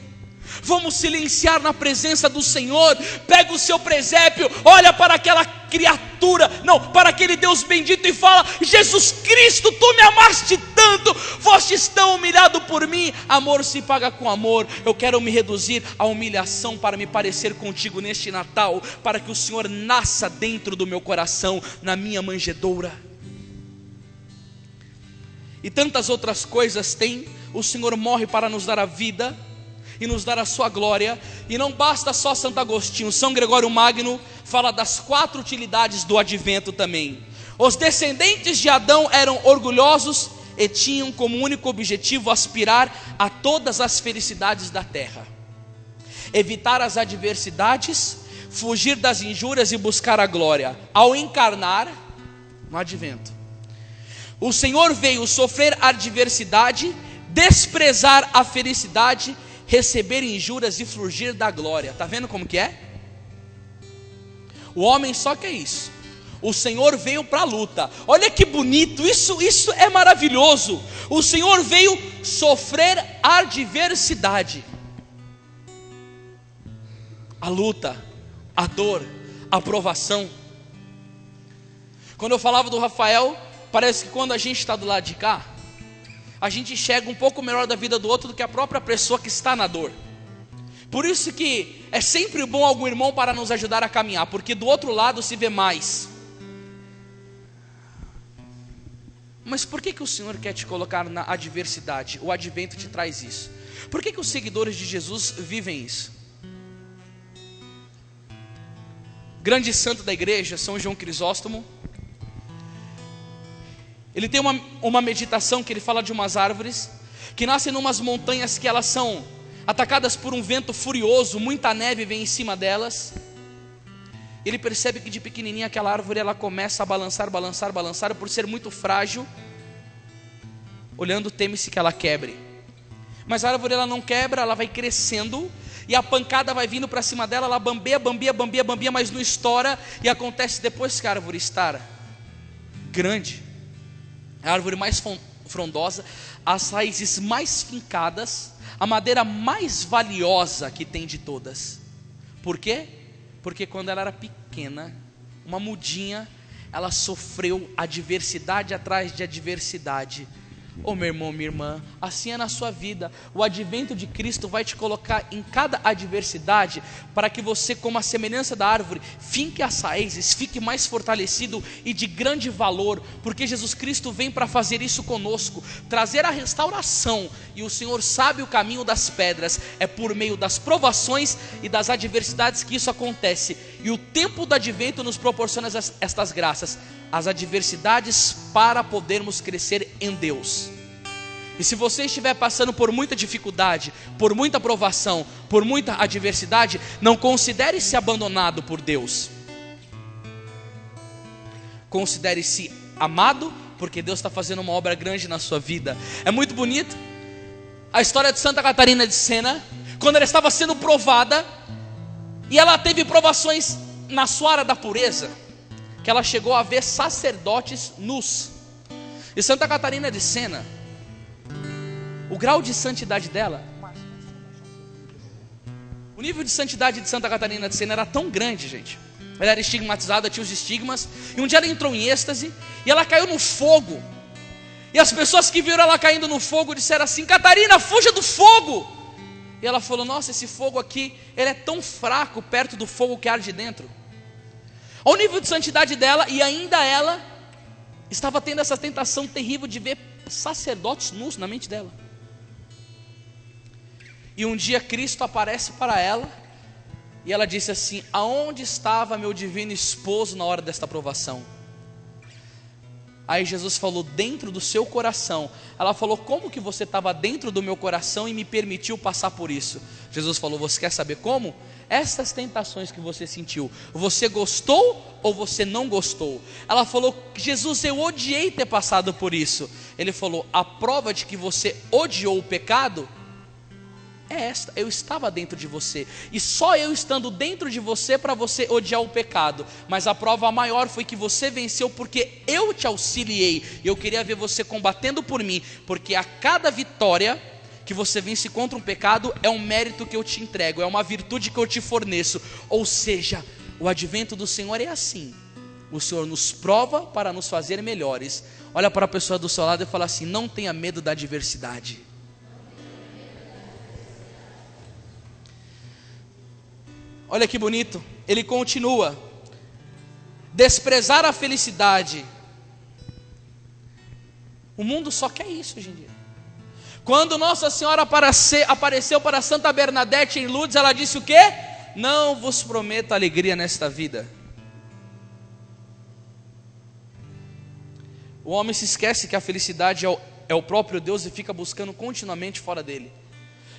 vamos silenciar na presença do Senhor. Pega o seu presépio, olha para aquela criatura, não, para aquele Deus bendito, e fala: Jesus Cristo, tu me amaste tanto, fostes tão humilhado por mim. Amor se paga com amor. Eu quero me reduzir à humilhação para me parecer contigo neste Natal, para que o Senhor nasça dentro do meu coração, na minha manjedoura. E tantas outras coisas tem. O Senhor morre para nos dar a vida e nos dar a sua glória. E não basta só Santo Agostinho, São Gregório Magno fala das 4 utilidades do advento também. Os descendentes de Adão eram orgulhosos e tinham como único objetivo aspirar a todas as felicidades da terra, evitar as adversidades, fugir das injúrias e buscar a glória. Ao encarnar no advento, o Senhor veio sofrer a adversidade, desprezar a felicidade, receber injúrias e fugir da glória. Está vendo como que é? O homem só quer isso. O Senhor veio para a luta. Olha que bonito, isso é maravilhoso. O Senhor veio sofrer a adversidade, a luta, a dor, a provação. Quando eu falava do Rafael, parece que quando a gente está do lado de cá, a gente enxerga um pouco melhor da vida do outro do que a própria pessoa que está na dor. Por isso que é sempre bom algum irmão para nos ajudar a caminhar, porque do outro lado se vê mais. Mas por que o Senhor quer te colocar na adversidade? O advento te traz isso. Por que os seguidores de Jesus vivem isso? Grande santo da igreja, São João Crisóstomo, ele tem uma meditação que ele fala de umas árvores que nascem em umas montanhas que elas são atacadas por um vento furioso, muita neve vem em cima delas. Ele percebe que de pequenininha aquela árvore ela começa a balançar, balançar, balançar, por ser muito frágil. Olhando, teme-se que ela quebre. Mas a árvore ela não quebra, ela vai crescendo, e a pancada vai vindo para cima dela, ela bambeia, bambeia, bambeia, bambeia, mas não estoura. E acontece depois que a árvore está grande, a árvore mais frondosa, as raízes mais fincadas, a madeira mais valiosa que tem de todas. Por quê? Porque quando ela era pequena, uma mudinha, ela sofreu adversidade atrás de adversidade. Ô meu irmão, minha irmã, assim é na sua vida. O advento de Cristo vai te colocar em cada adversidade, para que você, como a semelhança da árvore, finque as raízes, fique mais fortalecido e de grande valor, porque Jesus Cristo vem para fazer isso conosco, trazer a restauração. E o Senhor sabe o caminho das pedras, é por meio das provações e das adversidades que isso acontece. E o tempo do advento nos proporciona estas graças, as adversidades, para podermos crescer em Deus. E se você estiver passando por muita dificuldade, por muita provação, por muita adversidade, não considere-se abandonado por Deus. Considere-se amado, porque Deus está fazendo uma obra grande na sua vida. É muito bonito a história de Santa Catarina de Sena, quando ela estava sendo provada, e ela teve provações na sua área da pureza, que ela chegou a ver sacerdotes nus. E Santa Catarina de Sena, o grau de santidade dela, o nível de santidade de Santa Catarina de Sena era tão grande, gente. Ela era estigmatizada, tinha os estigmas. E um dia ela entrou em êxtase, e ela caiu no fogo. E as pessoas que viram ela caindo no fogo disseram assim: Catarina, fuja do fogo. E ela falou: nossa, esse fogo aqui, ele é tão fraco perto do fogo que arde dentro. Ao nível de santidade dela, e ainda ela estava tendo essa tentação terrível de ver sacerdotes nus na mente dela. E um dia Cristo aparece para ela, e ela disse assim: aonde estava meu divino esposo na hora desta provação? Aí Jesus falou: dentro do seu coração. Ela falou: como que você estava dentro do meu coração e me permitiu passar por isso? Jesus falou: você quer saber como? Essas tentações que você sentiu, você gostou ou você não gostou? Ela falou: Jesus, eu odiei ter passado por isso. Ele falou: a prova de que você odiou o pecado é esta: eu estava dentro de você, e só eu estando dentro de você para você odiar o pecado. Mas a prova maior foi que você venceu, porque eu te auxiliei. Eu queria ver você combatendo por mim, porque a cada vitória que você vence contra um pecado é um mérito que eu te entrego, é uma virtude que eu te forneço. Ou seja, o advento do Senhor é assim: o Senhor nos prova para nos fazer melhores. Olha para a pessoa do seu lado e fala assim: não tenha medo da adversidade. Olha que bonito, ele continua: desprezar a felicidade. O mundo só quer isso hoje em dia. Quando Nossa Senhora apareceu para Santa Bernadette em Lourdes, ela disse o quê? Não vos prometo alegria nesta vida. O homem se esquece que a felicidade é o próprio Deus e fica buscando continuamente fora dele.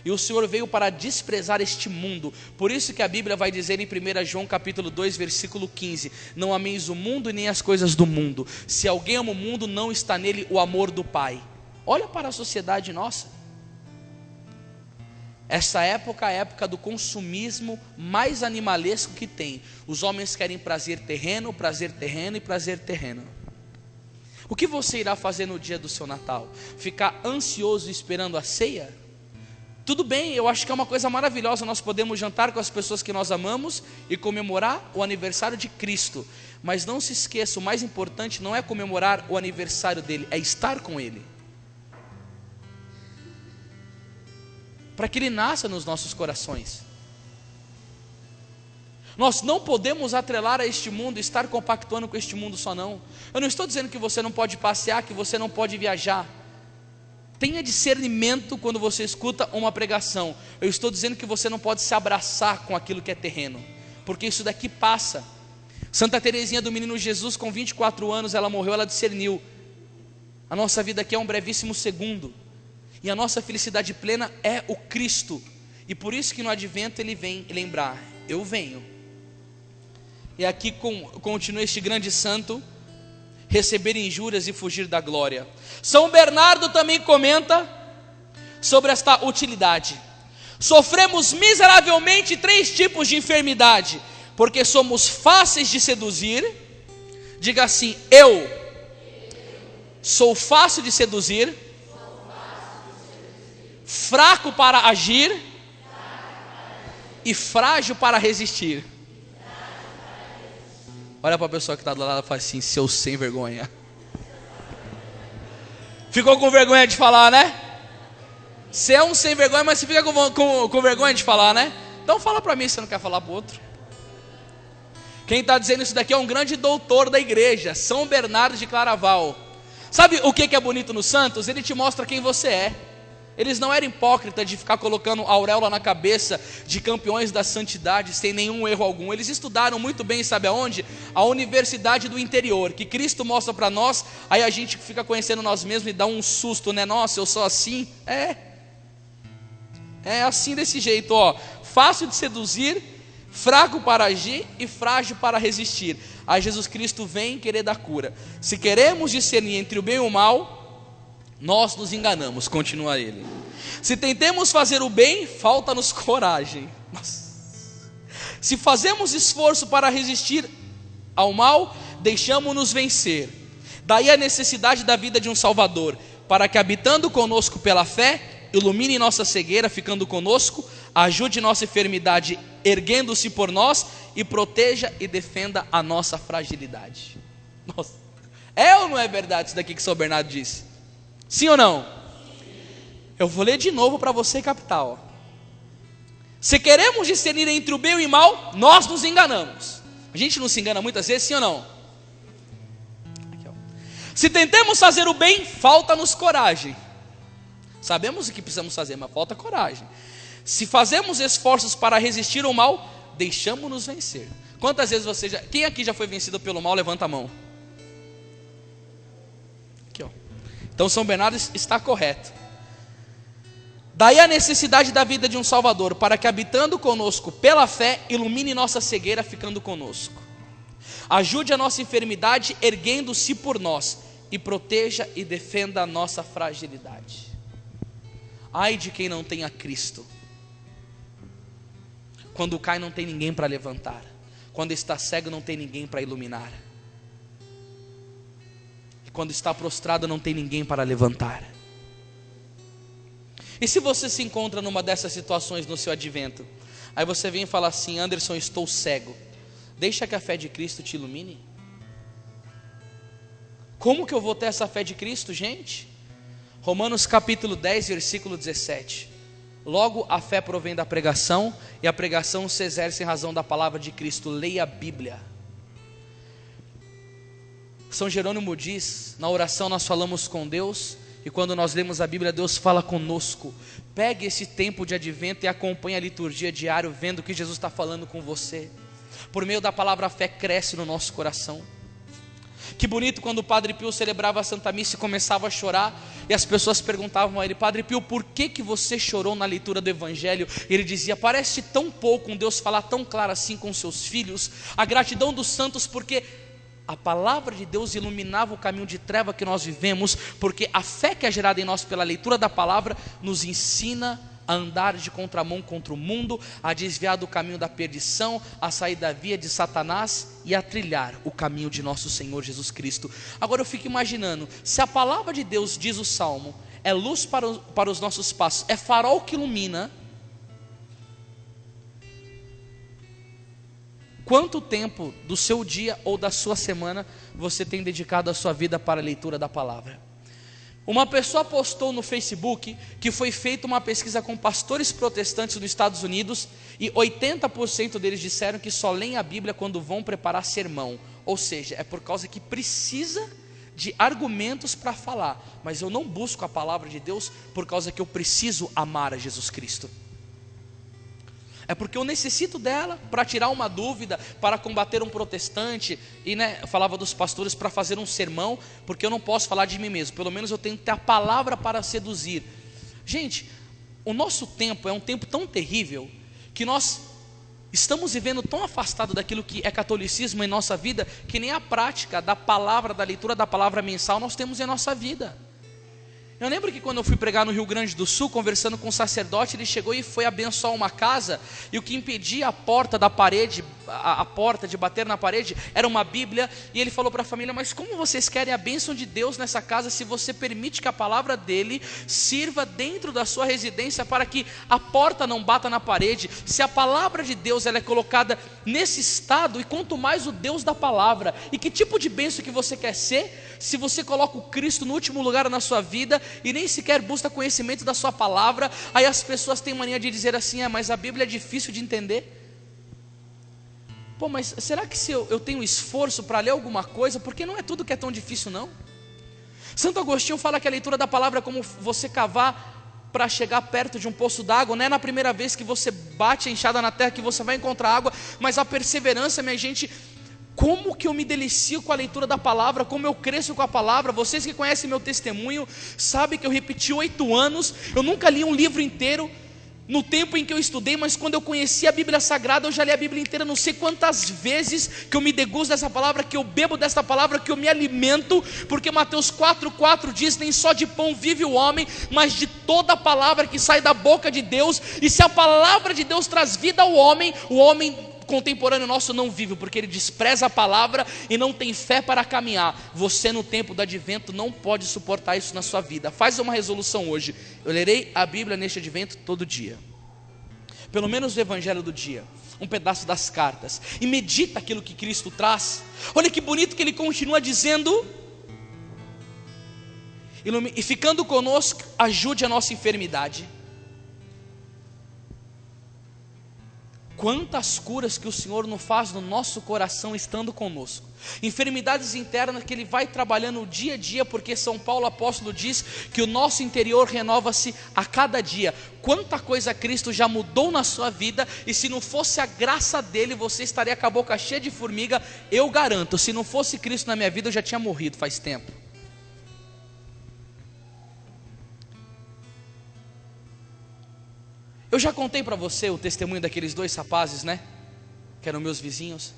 E o Senhor veio para desprezar este mundo. Por isso que a Bíblia vai dizer em 1 João capítulo 2, versículo 15: não ameis o mundo e nem as coisas do mundo. Se alguém ama o mundo, não está nele o amor do Pai. Olha para a sociedade nossa. Essa época é a época do consumismo mais animalesco que tem. Os homens querem prazer terreno e prazer terreno. O que você irá fazer no dia do seu Natal? Ficar ansioso esperando a ceia? Tudo bem, eu acho que é uma coisa maravilhosa nós podemos jantar com as pessoas que nós amamos e comemorar o aniversário de Cristo. Mas não se esqueça, o mais importante não é comemorar o aniversário dele, é estar com ele, para que ele nasça nos nossos corações. Nós não podemos atrelar a este mundo, estar compactuando com este mundo só não. Eu não estou dizendo que você não pode passear, que você não pode viajar. Tenha discernimento quando você escuta uma pregação. Eu estou dizendo que você não pode se abraçar com aquilo que é terreno, porque isso daqui passa. Santa Teresinha do Menino Jesus, com 24 anos, ela morreu, ela discerniu: a nossa vida aqui é um brevíssimo segundo, e a nossa felicidade plena é o Cristo. E por isso que no advento ele vem lembrar: eu venho. E aqui continua este grande santo: receber injúrias e fugir da glória. São Bernardo também comenta sobre esta utilidade: sofremos miseravelmente 3 tipos de enfermidade, porque somos fáceis de seduzir. Diga assim: eu sou fácil de seduzir, fraco para agir e frágil para resistir. Olha para a pessoa que está do lado e fala assim: seu sem vergonha. Ficou com vergonha de falar, né? Você é um sem vergonha, mas você fica com vergonha de falar, né? Então fala para mim se você não quer falar para o outro. Quem está dizendo isso daqui é um grande doutor da igreja, São Bernardo de Claraval. Sabe o que é bonito nos santos? Ele te mostra quem você é. Eles não eram hipócritas de ficar colocando auréola na cabeça de campeões da santidade sem nenhum erro algum. Eles estudaram muito bem, sabe aonde? A universidade do interior, que Cristo mostra para nós. Aí a gente fica conhecendo nós mesmos e dá um susto, né? Nossa, eu sou assim. É assim, desse jeito, ó. Fácil de seduzir, fraco para agir e frágil para resistir. Aí Jesus Cristo vem querer dar cura. Se queremos discernir entre o bem e o mal, nós nos enganamos, continua ele. Se tentemos fazer o bem, falta-nos coragem. Se fazemos esforço para resistir ao mal, deixamos-nos vencer. Daí a necessidade da vida de um Salvador, para que habitando conosco pela fé, ilumine nossa cegueira, ficando conosco, ajude nossa enfermidade, erguendo-se por nós, e proteja e defenda a nossa fragilidade. Nossa. É ou não é verdade isso daqui que São Bernardo disse? Sim ou não? Eu vou ler de novo para você captar, ó. Se queremos discernir entre o bem e o mal, nós nos enganamos. A gente não se engana muitas vezes, sim ou não? Aqui, ó. Se tentamos fazer o bem, falta-nos coragem. Sabemos o que precisamos fazer, mas falta coragem. Se fazemos esforços para resistir ao mal, deixamos-nos vencer. Quantas vezes você já... Quem aqui já foi vencido pelo mal, levanta a mão. Aqui, ó. Então São Bernardo está correto. Daí a necessidade da vida de um Salvador, para que habitando conosco pela fé, ilumine nossa cegueira, ficando conosco. Ajude a nossa enfermidade, erguendo-se por nós, e proteja e defenda a nossa fragilidade. Ai de quem não tem a Cristo. Quando cai não tem ninguém para levantar. Quando está cego não tem ninguém para iluminar. E quando está prostrado não tem ninguém para levantar. E se você se encontra numa dessas situações no seu advento, aí você vem e fala assim: Anderson, estou cego. Deixa que a fé de Cristo te ilumine. Como que eu vou ter essa fé de Cristo, gente? Romanos capítulo 10, versículo 17. Logo a fé provém da pregação, e a pregação se exerce em razão da palavra de Cristo. Leia a Bíblia. São Jerônimo diz: na oração nós falamos com Deus, e quando nós lemos a Bíblia, Deus fala conosco. Pegue esse tempo de advento e acompanhe a liturgia diária, vendo que Jesus está falando com você. Por meio da palavra, a fé cresce no nosso coração. Que bonito quando o Padre Pio celebrava a Santa Missa e começava a chorar, e as pessoas perguntavam a ele: Padre Pio, por que você chorou na leitura do Evangelho? E ele dizia: parece tão pouco um Deus falar tão claro assim com seus filhos. A gratidão dos santos, porque a palavra de Deus iluminava o caminho de treva que nós vivemos, porque a fé que é gerada em nós pela leitura da palavra nos ensina a andar de contramão contra o mundo, a desviar do caminho da perdição, a sair da via de Satanás e a trilhar o caminho de nosso Senhor Jesus Cristo. Agora eu fico imaginando, se a palavra de Deus, diz o Salmo, é luz para os nossos passos, é farol que ilumina, quanto tempo do seu dia ou da sua semana você tem dedicado a sua vida para a leitura da palavra? Uma pessoa postou no Facebook que foi feita uma pesquisa com pastores protestantes nos Estados Unidos, e 80% deles disseram que só leem a Bíblia quando vão preparar sermão. Ou seja, é por causa que precisa de argumentos para falar, mas eu não busco a palavra de Deus por causa que eu preciso amar a Jesus Cristo. É porque eu necessito dela para tirar uma dúvida, para combater um protestante. E eu falava dos pastores para fazer um sermão, porque eu não posso falar de mim mesmo. Pelo menos eu tenho que ter a palavra para seduzir. Gente, o nosso tempo é um tempo tão terrível, que nós estamos vivendo tão afastado daquilo que é catolicismo em nossa vida, que nem a prática da palavra, da leitura da palavra mensal nós temos em nossa vida. Eu lembro que quando eu fui pregar no Rio Grande do Sul, conversando com um sacerdote, ele chegou e foi abençoar uma casa, e o que impedia a porta da parede, a porta de bater na parede, era uma Bíblia, e ele falou para a família: mas como vocês querem a bênção de Deus nessa casa, se você permite que a palavra dele sirva dentro da sua residência, para que a porta não bata na parede? Se a palavra de Deus ela é colocada nesse estado, e quanto mais o Deus da palavra, e que tipo de bênção que você quer ser, se você coloca o Cristo no último lugar na sua vida, e nem sequer busca conhecimento da sua palavra? Aí as pessoas têm mania de dizer assim: mas a Bíblia é difícil de entender. Pô, mas será que se eu tenho esforço para ler alguma coisa, porque não é tudo que é tão difícil não? Santo Agostinho fala que a leitura da palavra é como você cavar para chegar perto de um poço d'água. Não é na primeira vez que você bate a enxada na terra que você vai encontrar água, mas a perseverança, minha gente. Como que eu me delicio com a leitura da palavra, como eu cresço com a palavra. Vocês que conhecem meu testemunho, sabem que eu repeti 8 anos, eu nunca li um livro inteiro no tempo em que eu estudei, mas quando eu conheci a Bíblia Sagrada, eu já li a Bíblia inteira não sei quantas vezes, que eu me degusto dessa palavra, que eu bebo dessa palavra, que eu me alimento, porque Mateus 4,4 diz: nem só de pão vive o homem, mas de toda a palavra que sai da boca de Deus. E se a palavra de Deus traz vida ao homem, o homem contemporâneo nosso não vive, porque ele despreza a palavra e não tem fé para caminhar. Você no tempo do advento não pode suportar isso na sua vida. Faz uma resolução hoje: eu lerei a Bíblia neste advento todo dia, pelo menos o evangelho do dia, um pedaço das cartas, e medita aquilo que Cristo traz. Olha que bonito que ele continua dizendo: e ficando conosco, ajude a nossa enfermidade. Quantas curas que o Senhor não faz no nosso coração estando conosco. Enfermidades internas que Ele vai trabalhando dia a dia, porque São Paulo apóstolo diz que o nosso interior renova-se a cada dia. Quanta coisa Cristo já mudou na sua vida, e se não fosse a graça dEle, você estaria com a boca cheia de formiga. Eu garanto, se não fosse Cristo na minha vida, eu já tinha morrido faz tempo. Eu já contei para você o testemunho daqueles 2 rapazes, né? Que eram meus vizinhos.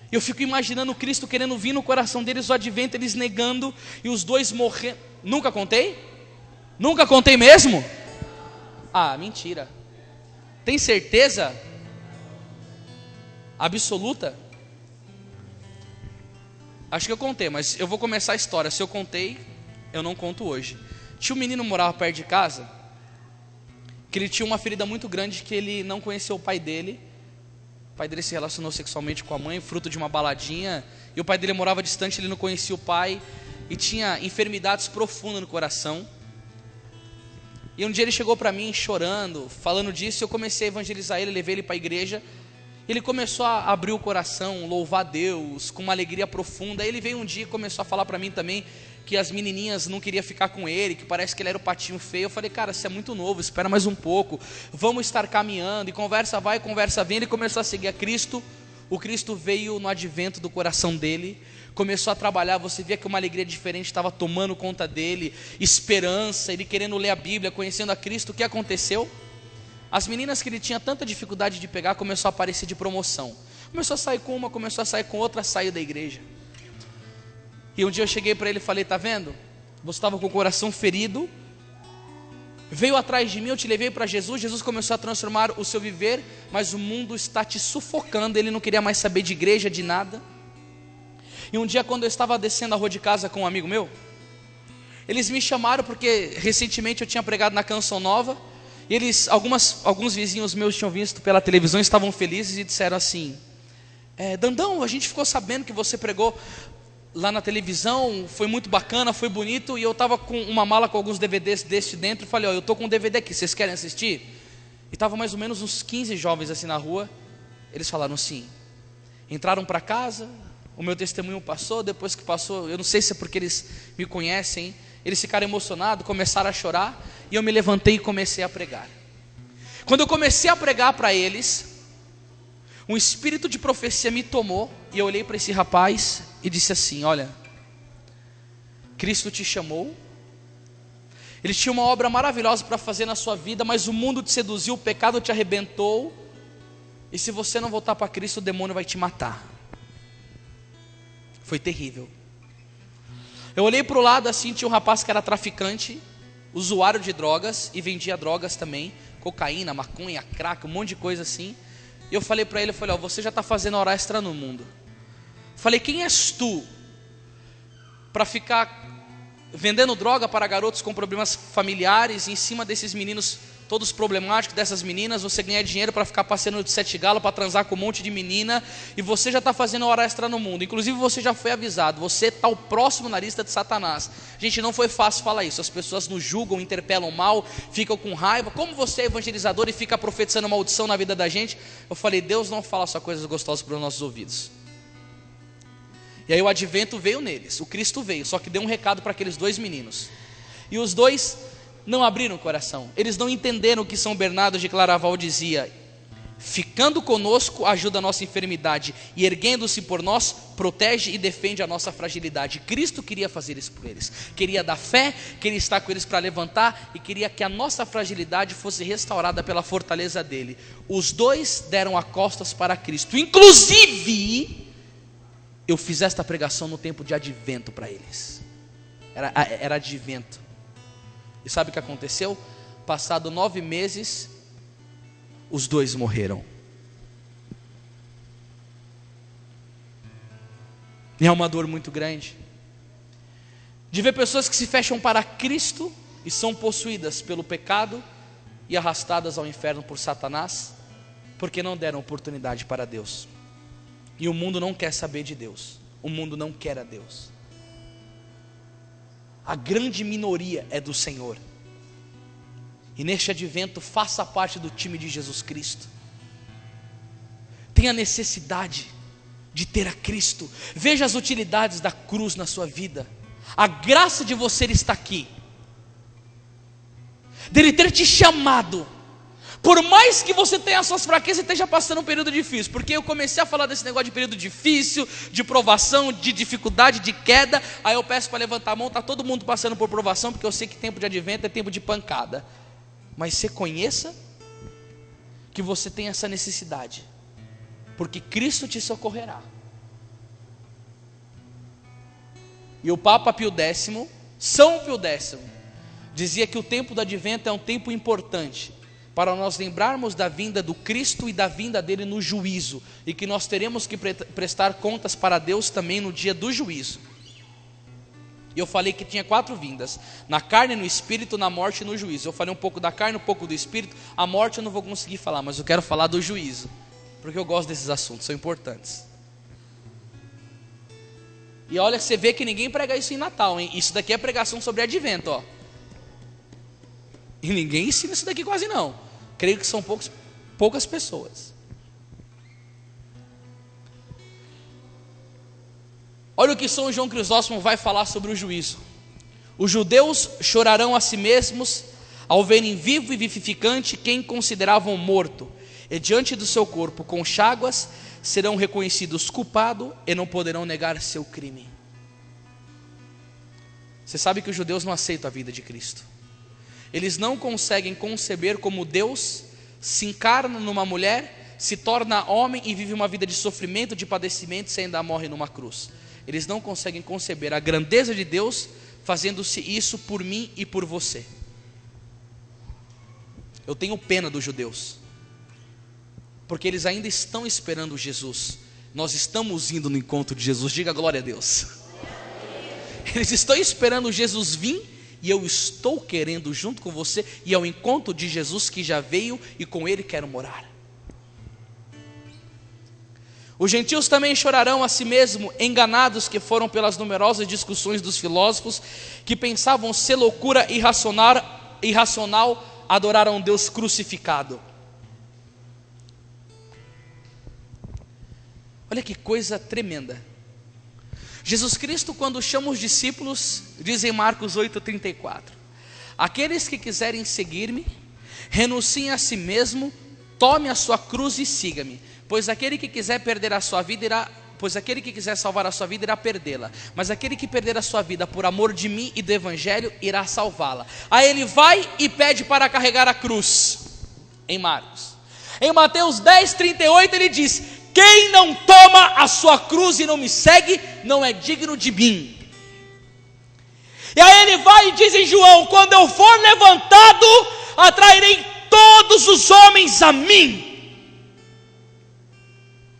Eu fico imaginando Cristo querendo vir no coração deles o advento, eles negando, e os 2 morrendo. Nunca contei? Nunca contei mesmo? Ah, mentira. Tem certeza? Absoluta? Acho que eu contei, mas eu vou começar a história. Se eu contei, eu não conto hoje. Tinha um menino que morava perto de casa, que ele tinha uma ferida muito grande, que ele não conheceu o pai dele. O pai dele se relacionou sexualmente com a mãe, fruto de uma baladinha, e o pai dele morava distante, ele não conhecia o pai, e tinha enfermidades profundas no coração. E um dia ele chegou para mim chorando, falando disso, e eu comecei a evangelizar ele, levei ele para a igreja. Ele começou a abrir o coração, louvar a Deus, com uma alegria profunda. Ele veio um dia e começou a falar para mim também, que as menininhas não queriam ficar com ele, que parece que ele era o patinho feio. Eu falei: cara, você é muito novo, espera mais um pouco, vamos estar caminhando. E conversa vai, conversa vem. Ele começou a seguir a Cristo. O Cristo veio no advento do coração dele, começou a trabalhar. Você via que uma alegria diferente estava tomando conta dele, esperança, ele querendo ler a Bíblia, conhecendo a Cristo. O que aconteceu? As meninas que ele tinha tanta dificuldade de pegar, começou a aparecer de promoção. Começou a sair com uma, começou a sair com outra, saiu da igreja. E um dia eu cheguei para ele e falei: tá vendo? Você estava com o coração ferido, veio atrás de mim, eu te levei para Jesus. Jesus começou a transformar o seu viver, mas o mundo está te sufocando. Ele não queria mais saber de igreja, de nada. E um dia, quando eu estava descendo a rua de casa com um amigo meu, eles me chamaram, porque recentemente eu tinha pregado na Canção Nova, e eles, alguns vizinhos meus tinham visto pela televisão, estavam felizes e disseram assim: Dandão, a gente ficou sabendo que você pregou lá na televisão, foi muito bacana, foi bonito. E eu estava com uma mala com alguns DVDs deste dentro, e falei: ó, eu estou com um DVD aqui, vocês querem assistir? E estava mais ou menos uns 15 jovens assim na rua. Eles falaram sim. Entraram para casa, o meu testemunho passou. Depois que passou, eu não sei se é porque eles me conhecem, eles ficaram emocionados, começaram a chorar. E eu me levantei e comecei a pregar. Quando eu comecei a pregar para eles, um espírito de profecia me tomou, e eu olhei para esse rapaz e disse assim: olha, Cristo te chamou, Ele tinha uma obra maravilhosa para fazer na sua vida, mas o mundo te seduziu, o pecado te arrebentou, e se você não voltar para Cristo, o demônio vai te matar. Foi terrível. Eu olhei para o lado assim, tinha um rapaz que era traficante, usuário de drogas, e vendia drogas também, cocaína, maconha, crack, um monte de coisa assim. E eu falei para ele, ó, você já está fazendo hora extra no mundo. Falei, quem és tu para ficar vendendo droga para garotos com problemas familiares, e em cima desses meninos todos problemáticos, dessas meninas, você ganhar dinheiro para ficar passeando de 7 galo, para transar com um monte de menina, e você já está fazendo hora extra no mundo. Inclusive você já foi avisado, você está o próximo na lista de Satanás. Gente, não foi fácil falar isso, as pessoas nos julgam, interpelam mal, ficam com raiva. Como você é evangelizador e fica profetizando maldição na vida da gente? Eu falei, Deus não fala só coisas gostosas para os nossos ouvidos. E aí o advento veio neles, o Cristo veio, só que deu um recado para aqueles 2 meninos. E os 2 não abriram o coração, eles não entenderam o que São Bernardo de Claraval dizia: ficando conosco ajuda a nossa enfermidade, e erguendo-se por nós, protege e defende a nossa fragilidade. Cristo queria fazer isso por eles, queria dar fé, queria estar com eles para levantar, e queria que a nossa fragilidade fosse restaurada pela fortaleza dele. Os 2 deram as costas para Cristo. Inclusive, eu fiz esta pregação no tempo de advento para eles, era advento. E sabe o que aconteceu? Passado 9 meses, os 2 morreram. E é uma dor muito grande de ver pessoas que se fecham para Cristo e são possuídas pelo pecado e arrastadas ao inferno por Satanás, porque não deram oportunidade para Deus. E o mundo não quer saber de Deus, o mundo não quer a Deus. A grande minoria é do Senhor. E neste advento, faça parte do time de Jesus Cristo. Tenha necessidade de ter a Cristo. Veja as utilidades da cruz na sua vida. A graça de você estar aqui, dele ter te chamado, por mais que você tenha suas fraquezas e esteja passando um período difícil. Porque eu comecei a falar desse negócio de período difícil, de provação, de dificuldade, de queda. Aí eu peço para levantar a mão, está todo mundo passando por provação, porque eu sei que tempo de advento é tempo de pancada. Mas você conheça que você tem essa necessidade, porque Cristo te socorrerá. E o Papa Pio X, São Pio X, dizia que o tempo do advento é um tempo importante para nós lembrarmos da vinda do Cristo e da vinda dele no juízo, e que nós teremos que prestar contas para Deus também no dia do juízo. E eu falei que tinha 4 vindas: na carne, no espírito, na morte e no juízo. Eu falei um pouco da carne, um pouco do espírito. A morte eu não vou conseguir falar, mas eu quero falar do juízo, porque eu gosto desses assuntos, são importantes. E olha, você vê que ninguém prega isso em Natal, hein? Isso daqui é pregação sobre advento, ó. E ninguém ensina isso daqui quase não. Creio que são poucas pessoas. Olha o que São João Crisóstomo vai falar sobre o juízo. Os judeus chorarão a si mesmos ao verem vivo e vivificante quem consideravam morto, e diante do seu corpo com cháguas serão reconhecidos culpados e não poderão negar seu crime. Você sabe que os judeus não aceitam a vida de Cristo. Eles não conseguem conceber como Deus se encarna numa mulher, se torna homem e vive uma vida de sofrimento, de padecimento, e ainda morre numa cruz. Eles não conseguem conceber a grandeza de Deus fazendo-se isso por mim e por você. Eu tenho pena dos judeus, porque eles ainda estão esperando Jesus. Nós estamos indo no encontro de Jesus, diga glória a Deus. Eles estão esperando Jesus vir, e eu estou querendo junto com você ir ao encontro de Jesus que já veio, e com ele quero morar. Os gentios também chorarão a si mesmo, enganados que foram pelas numerosas discussões dos filósofos, que pensavam ser loucura irracional adorar a um Deus crucificado. Olha que coisa tremenda. Jesus Cristo, quando chama os discípulos, diz em Marcos 8,34: aqueles que quiserem seguir-me, renunciem a si mesmo, tome a sua cruz e siga-me. Pois aquele que quiser perder a sua vida irá pois aquele que quiser salvar a sua vida irá perdê-la, mas aquele que perder a sua vida por amor de mim e do evangelho irá salvá-la. Aí ele vai e pede para carregar a cruz, em Marcos. Em Mateus 10:38 ele diz: quem não toma a sua cruz e não me segue, não é digno de mim. E aí ele vai e diz em João: quando eu for levantado, atrairei todos os homens a mim.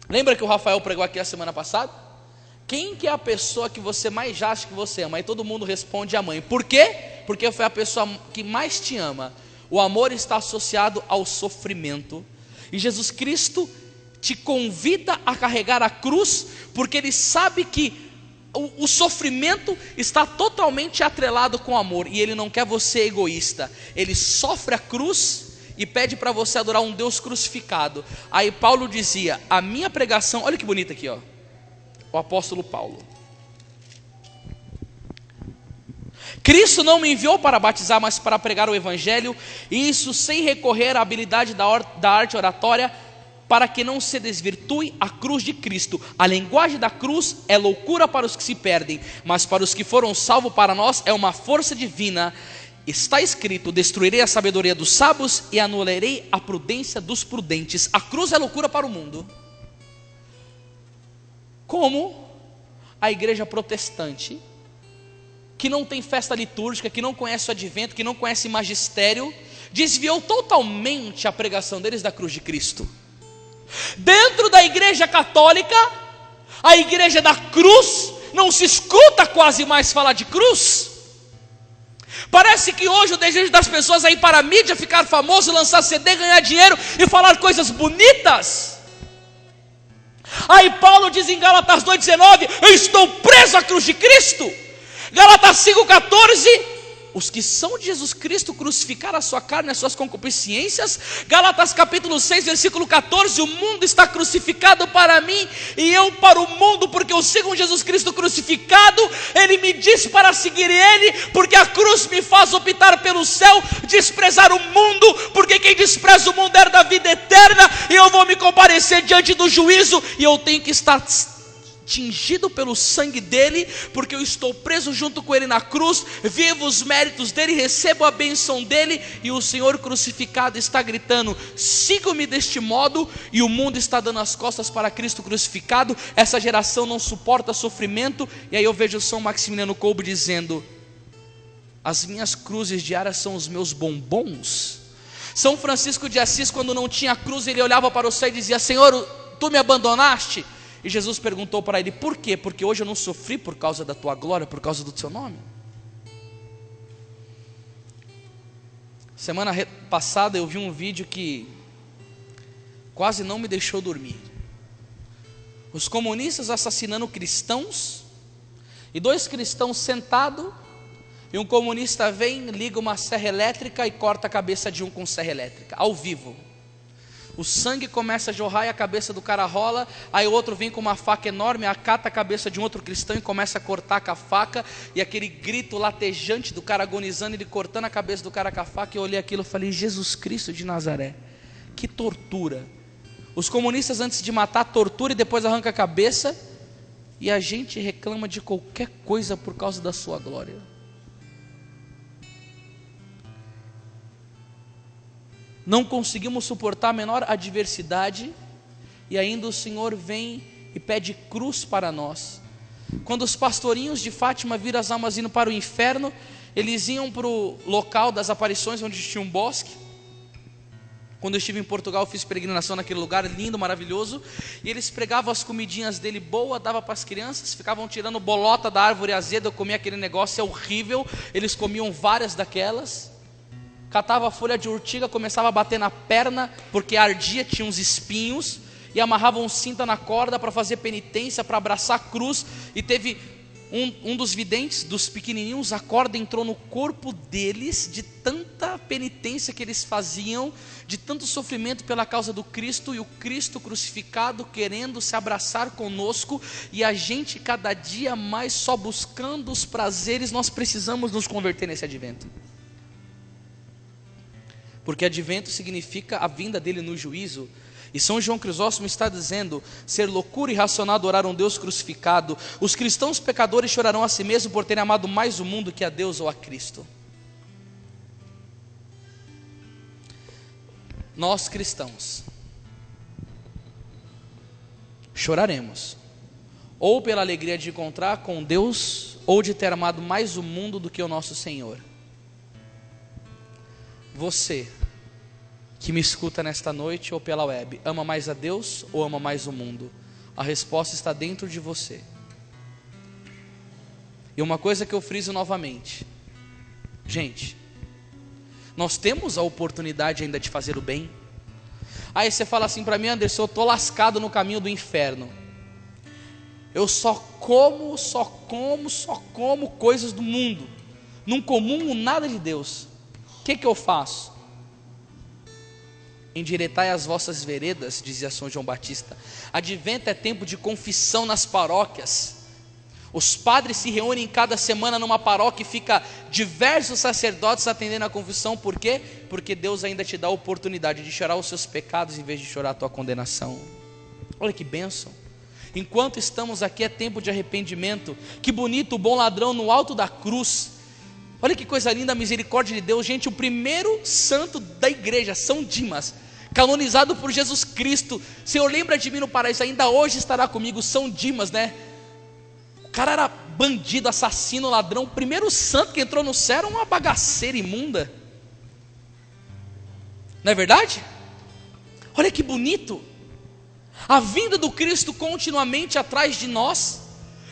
Lembra que o Rafael pregou aqui a semana passada? Quem que é a pessoa que você mais acha que você ama? Aí todo mundo responde a mãe. Por quê? Porque foi a pessoa que mais te ama. O amor está associado ao sofrimento. E Jesus Cristo te convida a carregar a cruz, porque Ele sabe que o sofrimento está totalmente atrelado com o amor. E Ele não quer você egoísta. Ele sofre a cruz e pede para você adorar um Deus crucificado. Aí Paulo dizia: a minha pregação, olha que bonito aqui, ó, o apóstolo Paulo: Cristo não me enviou para batizar, mas para pregar o evangelho, e isso sem recorrer à habilidade da arte oratória, para que não se desvirtue a cruz de Cristo. A linguagem da cruz é loucura para os que se perdem, mas para os que foram salvos, para nós é uma força divina. Está escrito: destruirei a sabedoria dos sábios e anularei a prudência dos prudentes. A cruz é loucura para o mundo. Como a igreja protestante, que não tem festa litúrgica, que não conhece o advento, que não conhece magistério, desviou totalmente a pregação deles da cruz de Cristo. Dentro da igreja católica, a igreja da cruz, não se escuta quase mais falar de cruz. Parece que hoje o desejo das pessoas é ir para a mídia, ficar famoso, lançar CD, ganhar dinheiro e falar coisas bonitas. Aí Paulo diz em Gálatas 2,19: eu estou preso à cruz de Cristo. Gálatas 5,14: os que são de Jesus Cristo crucificaram a sua carne e as suas concupiscências. Gálatas capítulo 6, versículo 14: o mundo está crucificado para mim e eu para o mundo, porque eu sigo Jesus Cristo crucificado. Ele me disse para seguir Ele, porque a cruz me faz optar pelo céu, desprezar o mundo, porque quem despreza o mundo herda a vida eterna, e eu vou me comparecer diante do juízo, e eu tenho que estar tingido pelo sangue dele, porque eu estou preso junto com ele na cruz, vivo os méritos dele, recebo a bênção dele, e o Senhor crucificado está gritando: siga-me deste modo, e o mundo está dando as costas para Cristo crucificado. Essa geração não suporta sofrimento. E aí eu vejo o São Maximiliano Kolbe dizendo: as minhas cruzes diárias são os meus bombons. São Francisco de Assis, quando não tinha cruz, ele olhava para o céu e dizia: Senhor, tu me abandonaste? E Jesus perguntou para ele: por quê? Porque hoje eu não sofri por causa da tua glória, por causa do teu nome. Semana passada eu vi um vídeo que quase não me deixou dormir. Os comunistas assassinando cristãos, e 2 cristãos sentados, e um comunista vem, liga uma serra elétrica e corta a cabeça de um com serra elétrica, ao vivo. O sangue começa a jorrar e a cabeça do cara rola. Aí o outro vem com uma faca enorme, acata a cabeça de um outro cristão e começa a cortar com a faca. E aquele grito latejante do cara agonizando, ele cortando a cabeça do cara com a faca. Eu olhei aquilo e falei: Jesus Cristo de Nazaré, que tortura. Os comunistas, antes de matar, tortura e depois arranca a cabeça. E a gente reclama de qualquer coisa por causa da sua glória. Não conseguimos suportar a menor adversidade, e ainda o Senhor vem e pede cruz para nós. Quando os pastorinhos de Fátima viram as almas indo para o inferno, eles iam para o local das aparições, onde tinha um bosque. Quando eu estive em Portugal, eu fiz peregrinação naquele lugar lindo, maravilhoso, e eles pregavam as comidinhas dele boa, dava para as crianças, ficavam tirando bolota da árvore azeda. Eu comia aquele negócio, é horrível. Eles comiam várias daquelas. Catava a folha de urtiga, começava a bater na perna, porque ardia, tinha uns espinhos, e amarrava um cinto na corda para fazer penitência, para abraçar a cruz. E teve um dos videntes, dos pequenininhos, a corda entrou no corpo deles, de tanta penitência que eles faziam, de tanto sofrimento pela causa do Cristo, e o Cristo crucificado querendo se abraçar conosco, e a gente cada dia mais só buscando os prazeres. Nós precisamos nos converter nesse advento. Porque advento significa a vinda dele no juízo. E São João Crisóstomo está dizendo ser loucura irracional adorar um Deus crucificado. Os cristãos pecadores chorarão a si mesmos por terem amado mais o mundo que a Deus ou a Cristo. Nós cristãos choraremos, ou pela alegria de encontrar com Deus, ou de ter amado mais o mundo do que o nosso Senhor. Você que me escuta nesta noite ou pela web, ama mais a Deus ou ama mais o mundo? A resposta está dentro de você. E uma coisa que eu friso novamente, gente, nós temos a oportunidade ainda de fazer o bem. Aí você fala assim para mim: Anderson, eu estou lascado no caminho do inferno. Eu só como coisas do mundo. Não comungo nada de Deus. O que eu faço? Endireitai as vossas veredas, dizia São João Batista. Advento é tempo de confissão nas paróquias. Os padres se reúnem cada semana numa paróquia e fica diversos sacerdotes atendendo a confissão. Por quê? Porque Deus ainda te dá a oportunidade de chorar os seus pecados em vez de chorar a tua condenação. Olha que bênção. Enquanto estamos aqui é tempo de arrependimento. Que bonito o bom ladrão no alto da cruz. Olha que coisa linda a misericórdia de Deus. Gente, o primeiro santo da igreja, São Dimas, canonizado por Jesus Cristo. Senhor, lembra de mim no paraíso, ainda hoje estará comigo. São Dimas, né? O cara era bandido, assassino, ladrão. O primeiro santo que entrou no céu era uma bagaceira imunda. Não é verdade? Olha que bonito. A vinda do Cristo continuamente atrás de nós,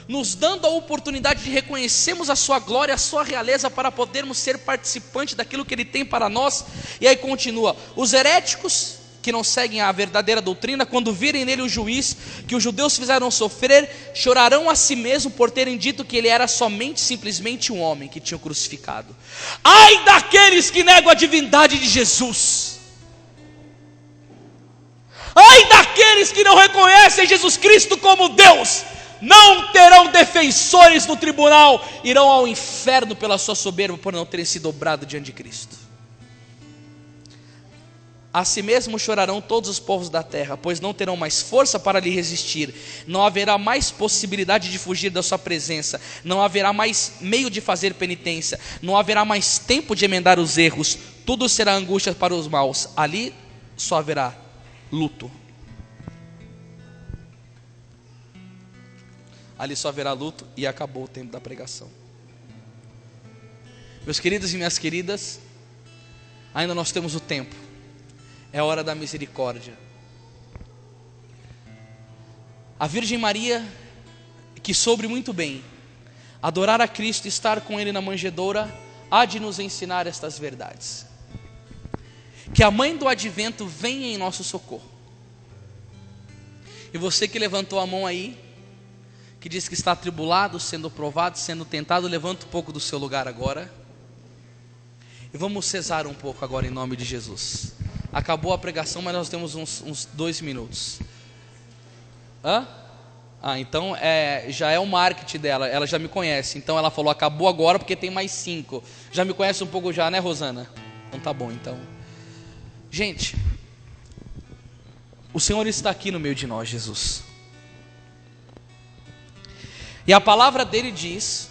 nos dando a oportunidade de reconhecermos a sua glória, a sua realeza, para podermos ser participantes daquilo que Ele tem para nós. E aí continua: os heréticos que não seguem a verdadeira doutrina, quando virem nele o juiz que os judeus fizeram sofrer, chorarão a si mesmo por terem dito que ele era simplesmente um homem que tinham crucificado. Ai daqueles que negam a divindade de Jesus! Ai daqueles que não reconhecem Jesus Cristo como Deus! Não terão defensores no tribunal, irão ao inferno pela sua soberba, por não terem se dobrado diante de Cristo. A si mesmo chorarão todos os povos da terra, pois não terão mais força para lhe resistir. Não haverá mais possibilidade de fugir da sua presença. Não haverá mais meio de fazer penitência. Não haverá mais tempo de emendar os erros. Tudo será angústia para os maus. Ali só haverá luto. Ali só haverá luto e acabou o tempo da pregação. Meus queridos e minhas queridas, ainda nós temos o tempo. É a hora da misericórdia. A Virgem Maria, que soube muito bem adorar a Cristo e estar com Ele na manjedoura, há de nos ensinar estas verdades. Que a Mãe do Advento venha em nosso socorro. E você que levantou a mão aí, que diz que está atribulado, sendo provado, sendo tentado, levanta um pouco do seu lugar agora. E vamos cesar um pouco agora em nome de Jesus. Acabou a pregação, mas nós temos uns 2 minutos. Hã? Então já é o marketing dela, ela já me conhece. Então ela falou, acabou agora porque tem mais 5. Já me conhece um pouco já, né, Rosana? Então tá bom, então. Gente, o Senhor está aqui no meio de nós, Jesus. E a palavra dele diz,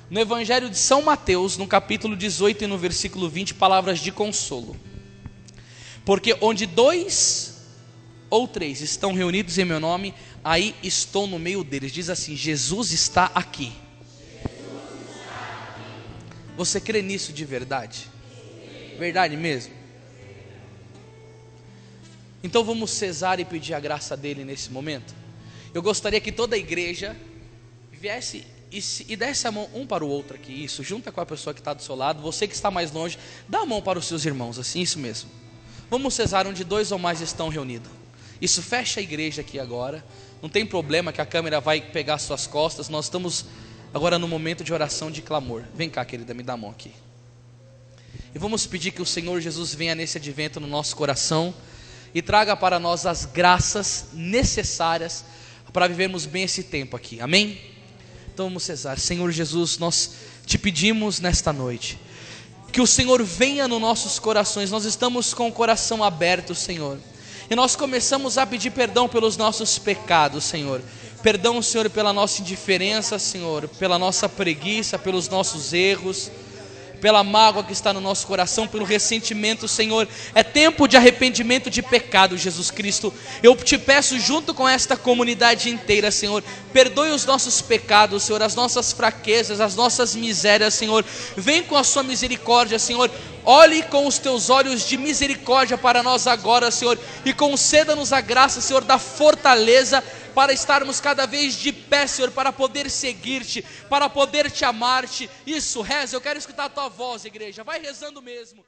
no Evangelho de São Mateus, no capítulo 18 e no versículo 20, palavras de consolo. Porque onde 2 ou 3 estão reunidos em meu nome, aí estou no meio deles. Diz assim, Jesus está aqui. Você crê nisso de verdade? Verdade mesmo? Então vamos cesar e pedir a graça dele nesse momento. Eu gostaria que toda a igreja viesse e desse a mão um para o outro aqui. Isso, junta com a pessoa que está do seu lado. Você que está mais longe, dá a mão para os seus irmãos, assim, isso mesmo. Vamos cesar onde 2 ou mais estão reunidos. Isso, fecha a igreja aqui agora. Não tem problema que a câmera vai pegar suas costas. Nós estamos agora no momento de oração, de clamor. Vem cá, querida, me dá a mão aqui. E vamos pedir que o Senhor Jesus venha nesse advento no nosso coração e traga para nós as graças necessárias para vivermos bem esse tempo aqui, amém? Então vamos cesar. Senhor Jesus, nós te pedimos nesta noite que o Senhor venha nos nossos corações. Nós estamos com o coração aberto, Senhor, e nós começamos a pedir perdão pelos nossos pecados, Senhor. Perdão, Senhor, pela nossa indiferença, Senhor, pela nossa preguiça, pelos nossos erros, pela mágoa que está no nosso coração, pelo ressentimento, Senhor. É tempo de arrependimento de pecado, Jesus Cristo. Eu te peço, junto com esta comunidade inteira, Senhor, perdoe os nossos pecados, Senhor, as nossas fraquezas, as nossas misérias, Senhor. Vem com a sua misericórdia, Senhor. Olhe com os teus olhos de misericórdia para nós agora, Senhor, e conceda-nos a graça, Senhor, da fortaleza para estarmos cada vez de pé, Senhor, para poder seguir-te, para poder te amar-te. Isso, reza, eu quero escutar a tua voz, igreja, vai rezando mesmo.